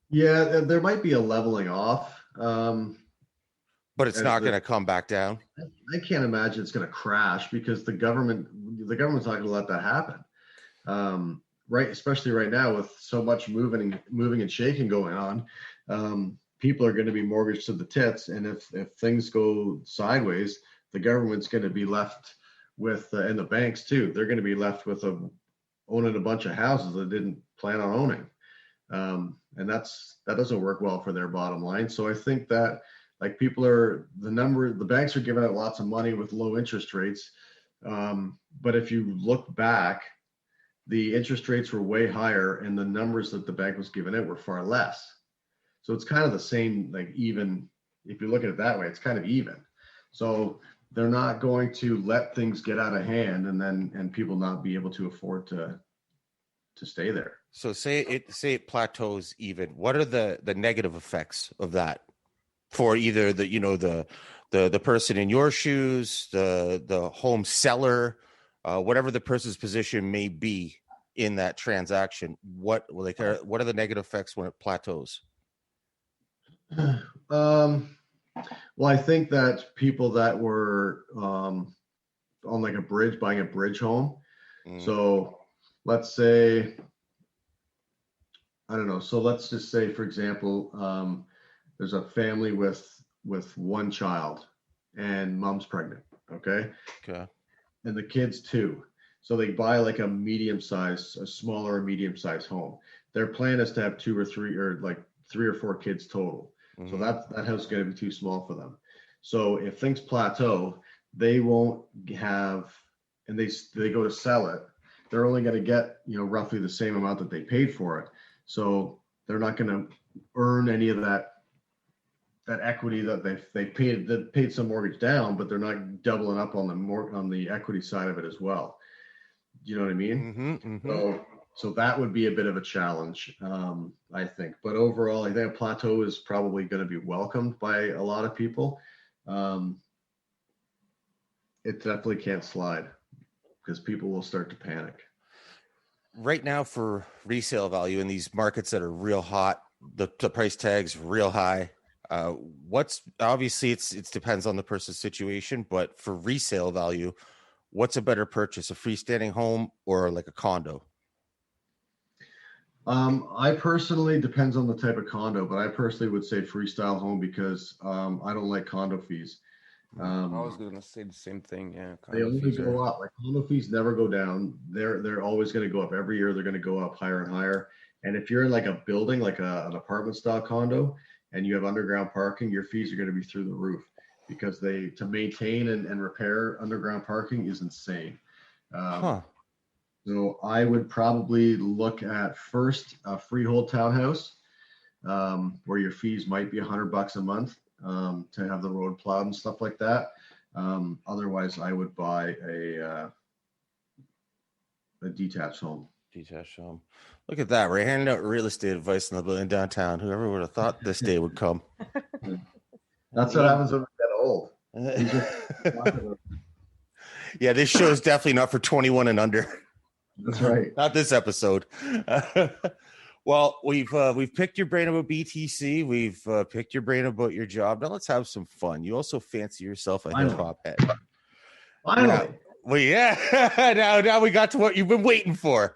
Yeah, there might be a leveling off. But it's not going to come back down. I can't imagine it's going to crash, because the government's not going to let that happen. Right, especially right now with so much moving and shaking going on. People are going to be mortgaged to the tits, and if things go sideways, the government's going to be left with, and the banks too, they're going to be left with owning a bunch of houses they didn't plan on owning, and that doesn't work well for their bottom line. So I think that, like, the banks are giving out lots of money with low interest rates, but if you look back, the interest rates were way higher, and the numbers that the bank was giving out were far less. So it's kind of the same, like, even if you look at it that way, it's kind of even. So they're not going to let things get out of hand and people not be able to afford to stay there. So say it plateaus even. What are the negative effects of that for either the person in your shoes, the home seller, whatever the person's position may be in that transaction? What are the negative effects when it plateaus? Well, I think that people that were on like a bridge, buying a bridge home. So let's say, I don't know. So let's just say, for example, there's a family with one child, and mom's pregnant. Okay. And the kids too. So they buy like a smaller or medium-sized home. Their plan is to have 2 or 3, or like 3 or 4 kids total. So that house is going to be too small for them. So if things plateau, they won't have, and they go to sell it, they're only going to get, roughly the same amount that they paid for it. So they're not going to earn any of that equity that they paid some mortgage down, but they're not doubling up on the equity side of it as well. Do you know what I mean? So that would be a bit of a challenge, I think. But overall, I think a plateau is probably going to be welcomed by a lot of people. It definitely can't slide, because people will start to panic. Right now, for resale value in these markets that are real hot, the price tag's real high. What's obviously it depends on the person's situation, but for resale value, what's a better purchase, a freestanding home or like a condo? I personally, depends on the type of condo, but I personally would say freestyle home, because I don't like condo fees. I was gonna say the same thing. Yeah, They only fees go are- up. Like condo fees never go down. They're always going to go up every year. They're going to go up higher and higher. And if you're in like a building, like an apartment style condo, and you have underground parking, your fees are going to be through the roof because to maintain and repair underground parking is insane. Huh. So I would probably look at first a freehold townhouse where your fees might be $100 a month to have the road plowed and stuff like that. Otherwise, I would buy a detached home. Detached home. Look at that. We're handing out real estate advice in the building downtown. Whoever would have thought this day would come? That's what happens when we get old. Yeah, this show is definitely not for 21 and under. That's right. Not this episode. Well, we've picked your brain about BTC. We've picked your brain about your job. Now let's have some fun. You also fancy yourself a hip hop head. Finally. Yeah. Well, yeah. now we got to what you've been waiting for.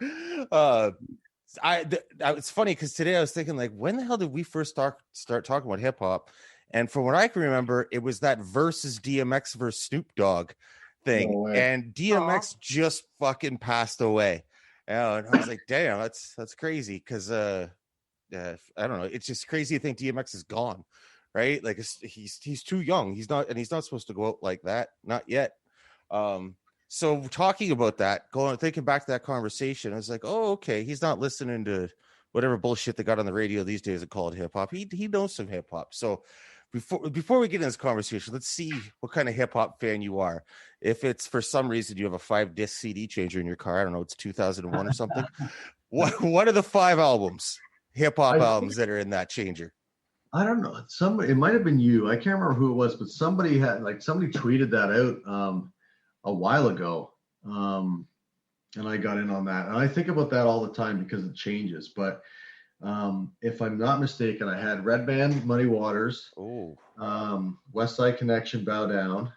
It's funny because today I was thinking, like, when the hell did we first start talking about hip hop? And from what I can remember, it was that Verzuz DMX versus Snoop Dogg thing, No way. and DMX just fucking passed away. And I was like, damn, that's crazy because I don't know, it's just crazy to think DMX is gone, right? Like he's too young. He's not supposed to go out like that, not yet. So talking about that, thinking back to that conversation, I was like, oh, okay, he's not listening to whatever bullshit they got on the radio these days that called hip hop. He knows some hip hop. So before we get into this conversation, let's see what kind of hip hop fan you are. If it's for some reason you have a 5-disc CD changer in your car, I don't know, it's 2001 or something. What are the 5 hip hop albums that are in that changer? I don't know. It might have been you. I can't remember who it was, but somebody tweeted that out a while ago. And I got in on that. And I think about that all the time because it changes. But if I'm not mistaken, I had Red Band, Muddy Waters, West Side Connection, Bow Down,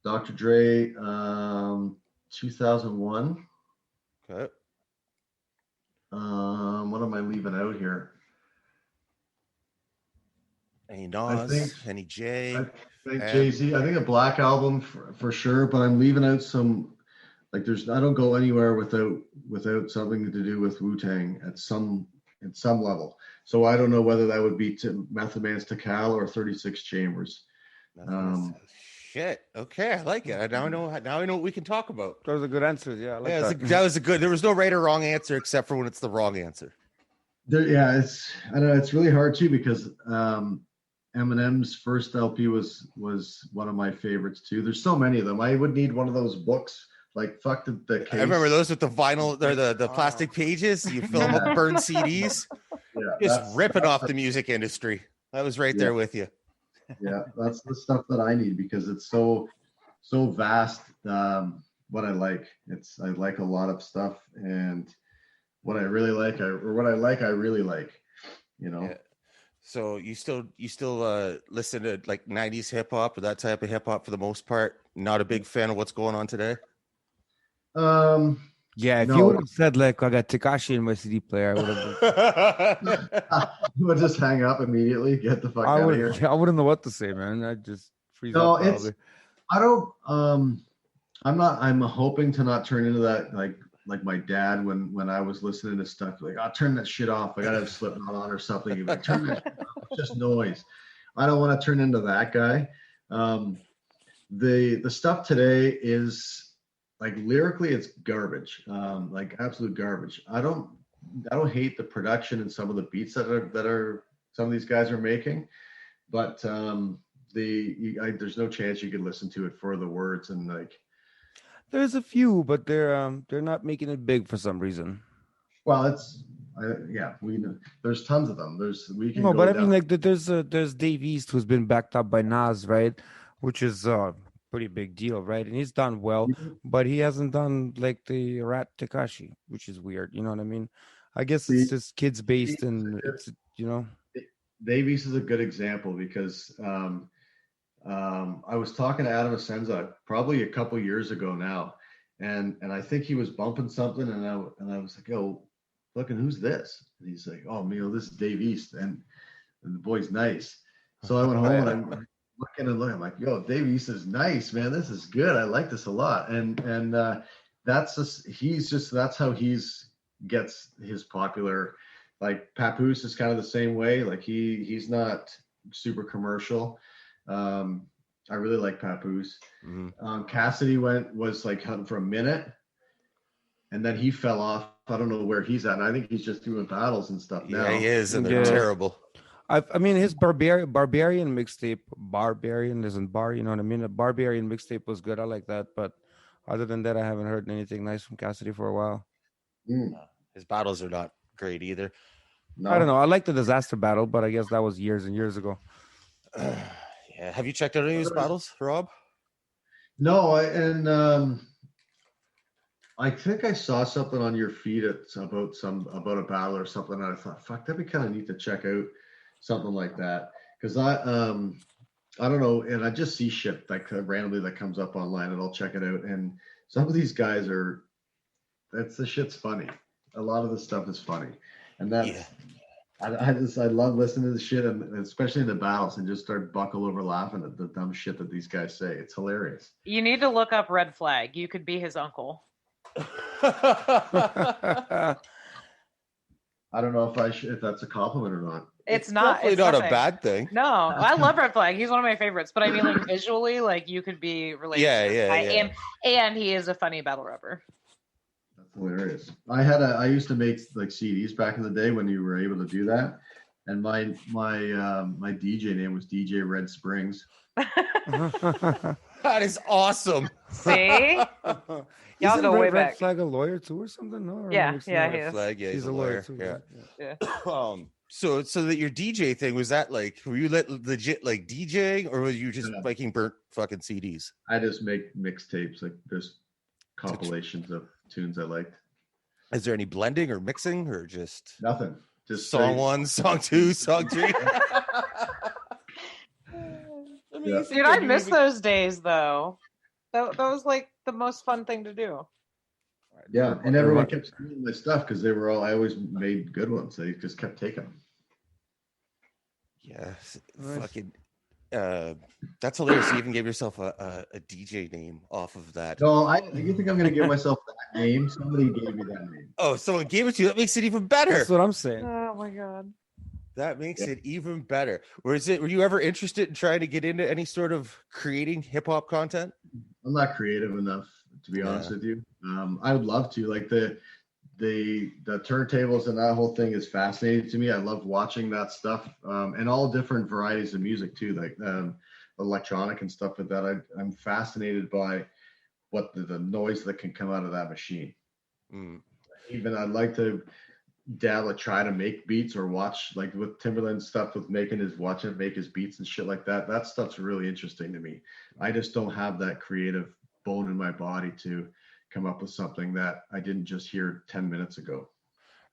Dr. Dre, 2001. Okay. What am I leaving out here? Any Nas, any Jay? I think Jay-Z. I think a Black Album for sure, but I'm leaving out some. Like I don't go anywhere without something to do with Wu-Tang at some level. So I don't know whether that would be Method Man's Tikal or 36 Chambers. Shit. Okay, I like it. Now I know what we can talk about. That was a good answer. Yeah, I like that. That was a good. There was no right or wrong answer except for when it's the wrong answer. I know it's really hard too because Eminem's first LP was one of my favorites too. There's so many of them. I would need one of those books. Like fuck the case. I remember those with the vinyl or the plastic pages. You fill them up, burn CDs. Yeah, just ripping off the music industry. That was right there with you. Yeah, that's the stuff that I need because it's so vast. What I like, I like a lot of stuff, and what I really like, I really like. You know. Yeah. So you still listen to like 90s hip hop or that type of hip hop for the most part? Not a big fan of what's going on today? Yeah, if you would have said like I got Tekashi in my CD player, I would have. I would just hang up immediately. Get the fuck out of here. I wouldn't know what to say, man. I'd just freeze No, up. Probably. I don't. I'm hoping to not turn into that like my dad when I was listening to stuff like I'll turn that shit off. I gotta have Slipknot on or something. You'd be like, turn that shit off. It's just noise. I don't want to turn into that guy. The stuff today is like lyrically it's garbage. Like absolute garbage. I don't hate the production and some of the beats that are some of these guys are making, but there's no chance you could listen to it for the words and like. There's a few, but they're not making it big for some reason. Well, we know there's tons of them. I mean, like there's Dave East who's been backed up by Nas, right? Which is a pretty big deal, right? And he's done well, but he hasn't done like the Rat Tekashi, which is weird. You know what I mean? I guess it's just kids based, and it's Dave East is a good example because. I was talking to Adam Asenza probably a couple years ago now, and I think he was bumping something, and I was like, "Yo, fucking who's this?" And he's like, "Oh, this is Dave East, and the boy's nice." So I went home and looking. I'm like, yo, Dave East is nice, man. This is good. I like this a lot. And that's just that's how gets his popular. Like Papoose is kind of the same way. Like he's not super commercial. I really like Papoose. Cassidy was like hunting for a minute, and then he fell off. I don't know where he's at. And I think he's just doing battles and stuff now. Yeah, he is, and they're terrible. I mean, his barbarian mixtape, barbarian isn't bar. You know what I mean? A barbarian mixtape was good. I like that, but other than that, I haven't heard anything nice from Cassidy for a while. His battles are not great either. No. I don't know. I like the Disaster Battle, but I guess that was years and years ago. Yeah. Have you checked out any of his battles, Rob? No, I think I saw something on your feed about a battle or something, and I thought, fuck, that'd be kind of neat to check out something like that. Because I don't know, and I just see shit like randomly that comes up online, and I'll check it out. And some of these guys the shit's funny. A lot of the stuff is funny, and that's I love listening to the shit, and especially in the battles, and just start buckle over laughing at the dumb shit that these guys say. It's hilarious. You need to look up Red Flag. You could be his uncle. I don't know if that's a compliment or not. It's not. Definitely it's not nothing. a bad thing. No, I love Red Flag. He's one of my favorites. But I mean, like visually, like you could be related. Yeah. And he is a funny battle rapper. That's hilarious. I used to make like CDs back in the day when you were able to do that, and my DJ name was DJ Red Springs. That is awesome. See, y'all Isn't go way Red back. Flag a lawyer too or something? No. Or Yeah, it's yeah, not? he is. Flag, yeah, He's a lawyer too. Yeah. Yeah. So that your DJ thing, was that like, were you legit like DJing, or were you just making burnt fucking CDs? I just make mixtapes. Like there's compilations of tunes I liked. Is there any blending or mixing, or just Nothing. Just song straight- 1, song 2, song 3? Yeah. Dude, I miss those days though. That was like the most fun thing to do. Yeah, and everyone kept stealing my stuff because I always made good ones. They just kept taking them. Yeah, Nice. fucking. That's hilarious. You even gave yourself a DJ name off of that. No, you think I'm going to give myself that name? Somebody gave me that name. Oh, someone gave it to you. That makes it even better. That's what I'm saying. Oh my god. That makes it even better. Were you ever interested in trying to get into any sort of creating hip hop content? I'm not creative enough, to be honest with you. I would love to. Like the turntables and that whole thing is fascinating to me. I love watching that stuff, and all different varieties of music too, like electronic and stuff like that. I'm fascinated by what the noise that can come out of that machine. Even I'd like to try to make beats, or watch, like with Timberland stuff, with make his beats and shit like that. That stuff's really interesting to me. I just don't have that creative bone in my body to come up with something that I didn't just hear 10 minutes ago.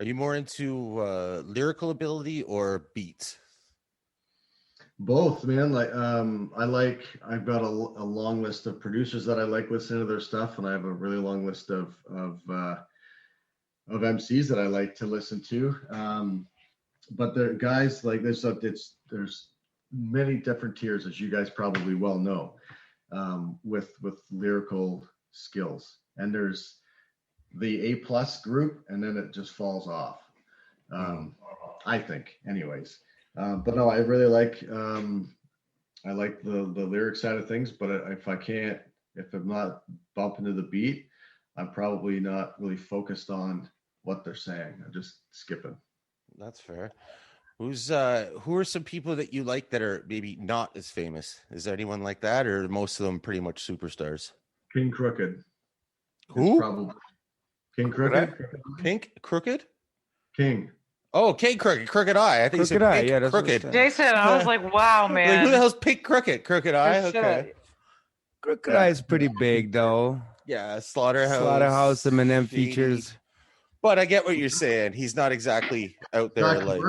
Are you more into lyrical ability or beats? Both, man. Like I've got a long list of producers that I like listening to their stuff, and I have a really long list of MCs that I like to listen to. But there guys, like there's many different tiers, as you guys probably well know, with lyrical skills. And there's the A+ group, and then it just falls off. I think, anyways. But no, I really like I like the lyric side of things. But if I'm not bumping to the beat, I'm probably not really focused on what they're saying. I'm just skipping. That's fair. Who are some people that you like that are maybe not as famous? Is there anyone like that, or are most of them pretty much superstars? King Crooked. Who? Probably King Crooked. Pink Crooked? King. Oh, King Crooked. Crooked Eye. I think you said Crooked Eye, Pink yeah, that's what I Crooked. said. Jason, I was like, wow, man. Like, who the hell's Pink Crooked? Crooked Eye. Shut Okay. up. Crooked Eye is pretty big though. Yeah, Slaughterhouse. Eminem Shady. features. But I get what you're saying. He's not exactly out there Not like.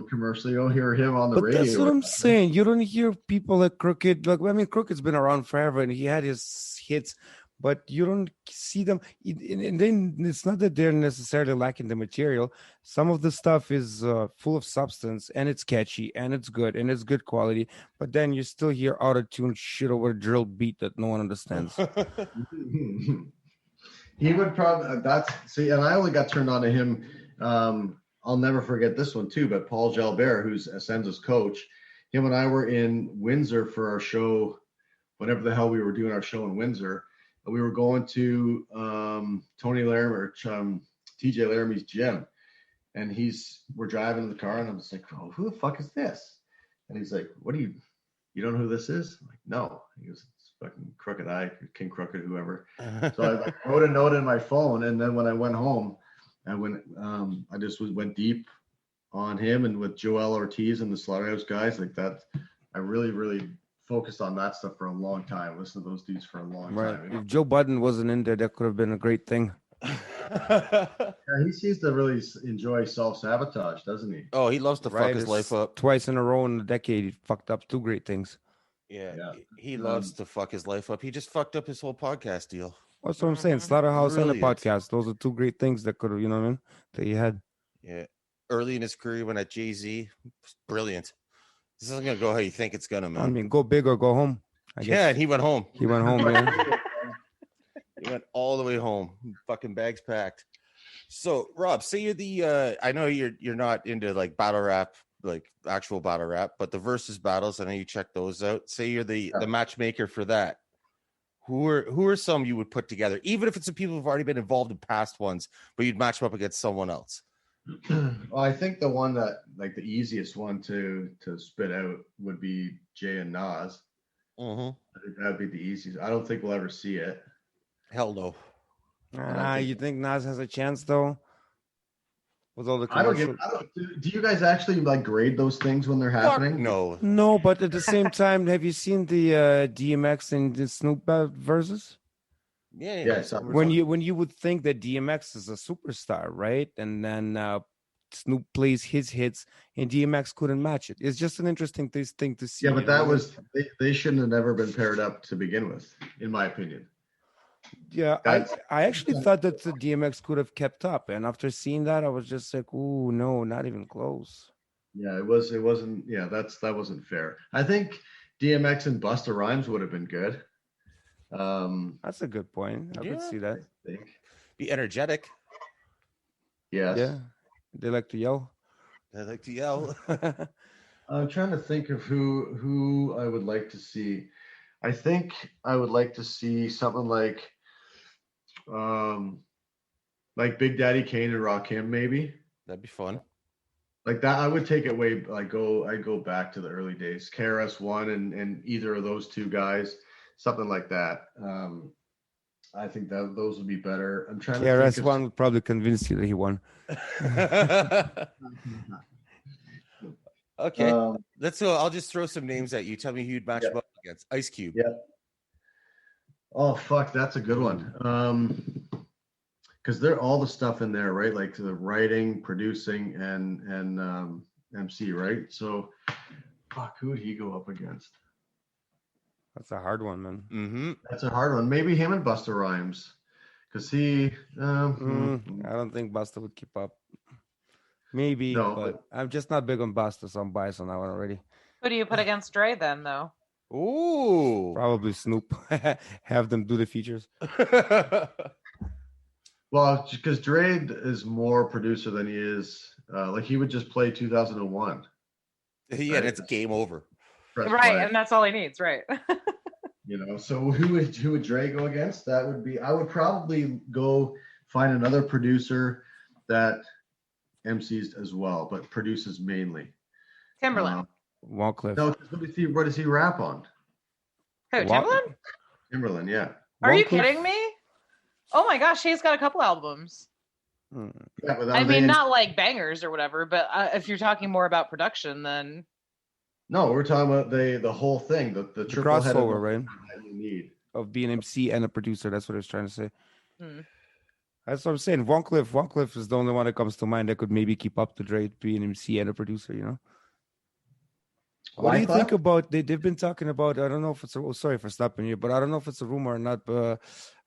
commercial. You don't hear him on the But radio. that's what I'm saying. You don't hear people like Crooked. Like, I mean, Crooked's been around forever, and he had his hits. but you don't see them. And then it's not that they're necessarily lacking the material. Some of the stuff is full of substance, and it's catchy, and it's good, and it's good quality. But then you still hear auto-tune shit over a drill beat that no one understands. He would probably and I only got turned on to him. I'll never forget this one too. But Paul Jalbert, who's Ascenza's coach, him and I were in Windsor for our show. Whenever the hell we were doing our show in Windsor, we were going to Tony Laramie or TJ Laramie's gym, and we're driving in the car, and I'm just like, oh, who the fuck is this? And he's like, you don't know who this is? I'm like, no. He goes, it's fucking Crooked Eye, King Crooked, whoever. So I wrote a note in my phone, and then when I went home, I just went deep on him, and with Joel Ortiz and the Slaughterhouse guys like that. I really, really focused on that stuff for a long time. Listened to those dudes for a long time. You know? If Joe Budden wasn't in there, that could have been a great thing. Yeah, he seems to really enjoy self-sabotage, doesn't he? Oh, he loves to fuck his life up. Twice in a row in a decade, he fucked up 2 great things. Yeah. He loves to fuck his life up. He just fucked up his whole podcast deal. That's what I'm saying. Slaughterhouse and Brilliant. the podcast. Those are 2 great things that could have, you know what I mean? That he had. Yeah. Early in his career, when at Jay-Z, brilliant. This isn't gonna go how you think it's gonna, man. I mean, go big or go home. I guess. Yeah, and he went home. He went home, man. He went all the way home. Fucking bags packed. So, Rob, say you're the I know you're not into like battle rap, like actual battle rap, but the Verzuz battles, I know you check those out. Say you're the matchmaker for that. Who are some you would put together, even if it's the people who've already been involved in past ones, but you'd match them up against someone else? Well, I think the one that like the easiest one to spit out would be Jay and Nas. Mm-hmm. I think that'd be the easiest. I don't think we'll ever see it. Hell no. You think Nas has a chance though? With all the do you guys actually like grade those things when they're happening? No, but at the same time, have you seen the DMX and the Snoop Verzuz? Yeah. When you would think that DMX is a superstar, right? And then Snoop plays his hits, and DMX couldn't match it. It's just an interesting thing to see. Yeah, but that was they shouldn't have never been paired up to begin with, in my opinion. Yeah, I actually thought that the DMX could have kept up, and after seeing that, I was just like, "Ooh, no, not even close." Yeah, it wasn't. Yeah, that wasn't fair. I think DMX and Busta Rhymes would have been good. That's a good point. I could see that. I think. Be energetic. Yes. Yeah, they like to yell. I'm trying to think of who I would like to see. I think I would like to see something like Big Daddy Kane and Rakim, maybe. That'd be fun. Like that, I would take it way. I'd go back to the early days. KRS-One and either of those 2 guys, something like that. I think that those would be better. I'm trying to. KRS-One would probably convince you that he won. Okay, let's go. I'll just throw some names at you. Tell me who you'd match up against. Ice Cube. Yeah. Oh fuck, that's a good one. Because they're all the stuff in there, right? Like the writing, producing, and MC, right? So, fuck, who would he go up against? That's a hard one, man. Mm-hmm. That's a hard one. Maybe him and Busta Rhymes, because he. I don't think Busta would keep up. Maybe, No, but I'm just not big on Busta, so I'm biased on that one already. Who do you put against Dre then, though? Ooh. Probably Snoop. Have them do the features. Well, because Dre is more producer than he is. Like he would just play 2001. Yeah, and it's game over. Press Right, play. and that's all he needs, right? You know, so who would Dre go against? That would be. I would probably go find another producer that MCs as well, but produces mainly. Timberland. Wyclef. No, what does he rap on? Who, Timberland? Timberland, yeah. Are you kidding me? Oh my gosh, he's got a couple albums. Yeah, but I mean, not like bangers or whatever, but if you're talking more about production, then no, we're talking about the whole thing, the triple crossover, right? that you need Of being MC and a producer. That's what I was trying to say. Hmm. That's what I'm saying. Wyclef is the only one that comes to mind that could maybe keep up to Dre, being MC and a producer, you know? What do you think about, they've been talking about, I don't know if it's sorry for stopping you, but I don't know if it's a rumor or not, but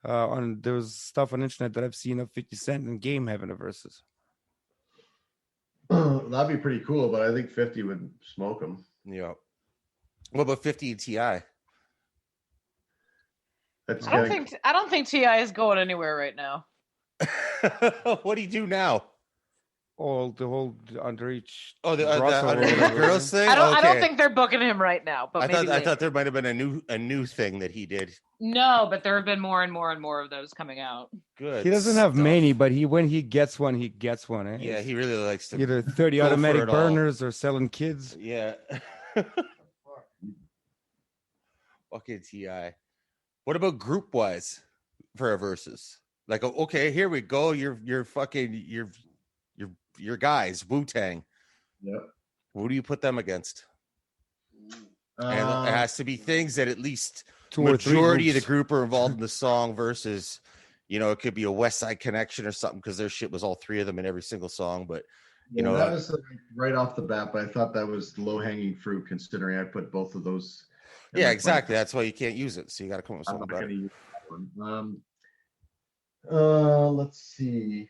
there was stuff on the internet that I've seen of 50 Cent and Game having a versus. That'd be pretty cool, but I think 50 would smoke him. Yeah. What about 50 and T.I.? I don't think T.I. is going anywhere right now. What do you do now? The whole underage. Oh, the crossover girls thing. I don't think they're booking him right now. But I thought there might have been a new thing that he did. No, but there have been more and more and more of those coming out. Good. He doesn't have many, but when he gets one, he gets one. Eh? Yeah, he really likes to. Either 30 automatic burners or selling kids. Yeah. Fucking T.I. What about group wise for a versus? Like, okay, here we go. You're fucking your guys, Wu-Tang. Yep. Who do you put them against? And it has to be things that at least majority of the group are involved in the song versus, it could be a West Side Connection or something because their shit was all three of them in every single song. But that was right off the bat. But I thought that was low hanging fruit considering I put both of those. Yeah, exactly. That's why you can't use it. So you got to come up with something better. Let's see.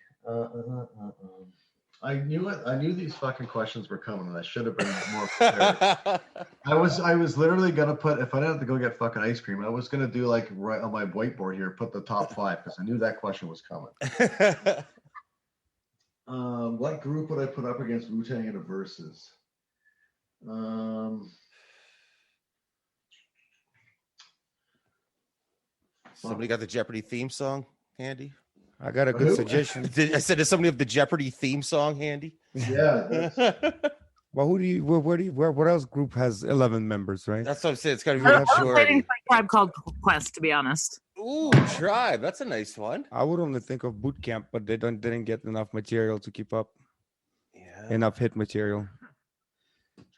I knew these fucking questions were coming, and I should have been more prepared. I was literally gonna put, if I didn't have to go get fucking ice cream, I was gonna do like right on my whiteboard here, put the top 5 because I knew that question was coming. What group would I put up against Wu-Tang in a versus? Somebody got the Jeopardy theme song handy? I got a good suggestion. I said, does somebody have the Jeopardy theme song handy? Yeah. Well, what else group has 11 members, right? That's what I'm saying. It's got to be I was majority. waiting for a Tribe Called Quest, to be honest. Ooh, Tribe. That's a nice one. I would only think of Boot Camp, but they didn't get enough material to keep up. Yeah. Enough hit material.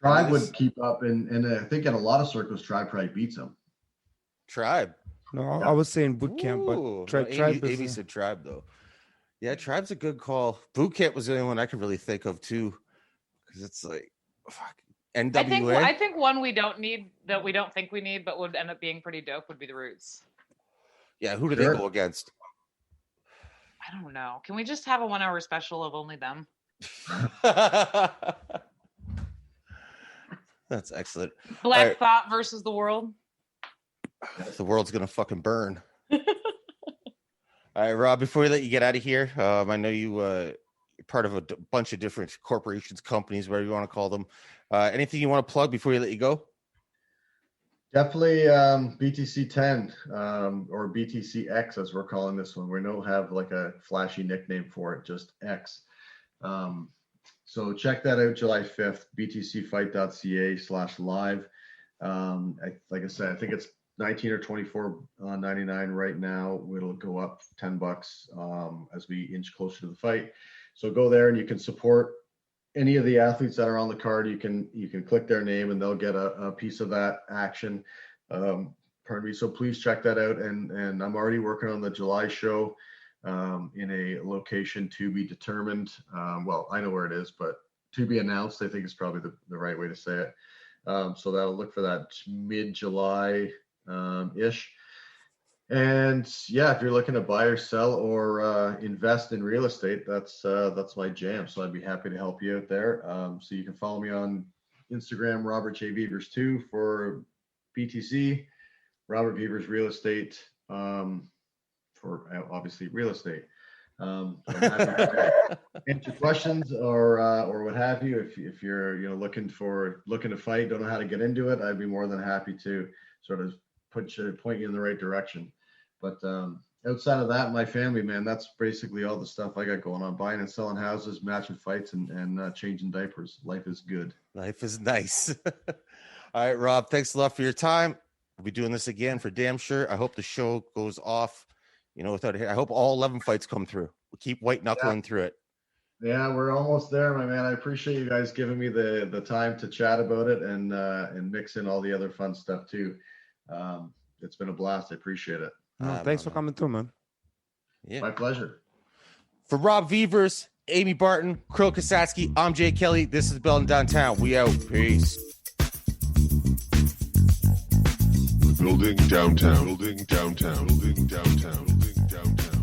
Tribe would keep up, and I think in a lot of circles, Tribe probably beats them. Tribe. No, I was saying Boot Camp, but Tribe Amy said Tribe, though. Yeah, Tribe's a good call. Boot Camp was the only one I could really think of, too. Because it's like, fuck. NWA? I think one we don't need, that we don't think we need, but would end up being pretty dope would be the Roots. Yeah, who do they go against? I don't know. Can we just have a 1 hour special of only them? That's excellent. Black Thought versus the world. The world's gonna fucking burn. All right, Rob, before we let you get out of here, I know you're part of a bunch of different corporations, companies, whatever you want to call them. Anything you want to plug before we let you go? Definitely BTC 10 or BTC X, as we're calling this one. We don't have like a flashy nickname for it, just X. So check that out July 5th, btcfight.ca/live. Like I said, I think it's 19 or 24.99 right now. It'll go up $10 as we inch closer to the fight. So go there and you can support any of the athletes that are on the card. You can click their name and they'll get a piece of that action. Pardon me. So please check that out. And I'm already working on the July show in a location to be determined. Well, I know where it is, but to be announced, I think is probably the right way to say it. So that'll look for that mid-July ish. And yeah, if you're looking to buy or sell or invest in real estate, that's my jam. So I'd be happy to help you out there. So you can follow me on Instagram, Robert J. Veevers 2 for BTC, Robert Veevers Real Estate for obviously real estate. So I'm happy to answer questions or what have you. If you're looking to fight, don't know how to get into it, I'd be more than happy to sort of point you in the right direction. But outside of that, my family, man, that's basically all the stuff I got going on: buying and selling houses, matching fights, and changing diapers. Life is good. Life is nice. All right, Rob, thanks a lot for your time. We'll be doing this again for damn sure. I hope the show goes off, without I hope all 11 fights come through. We'll keep white knuckling through it. Yeah, we're almost there, my man. I appreciate you guys giving me the time to chat about it and mix in all the other fun stuff too. It's been a blast. I appreciate it. Thanks for coming through, man. Yeah, my pleasure. For Rob Veevers, Amy Barton, Kirill Kasatskiy, I'm Jay Kelly. This is Belton Downtown. We out. Peace. Building downtown. Building downtown. Building downtown. Building downtown.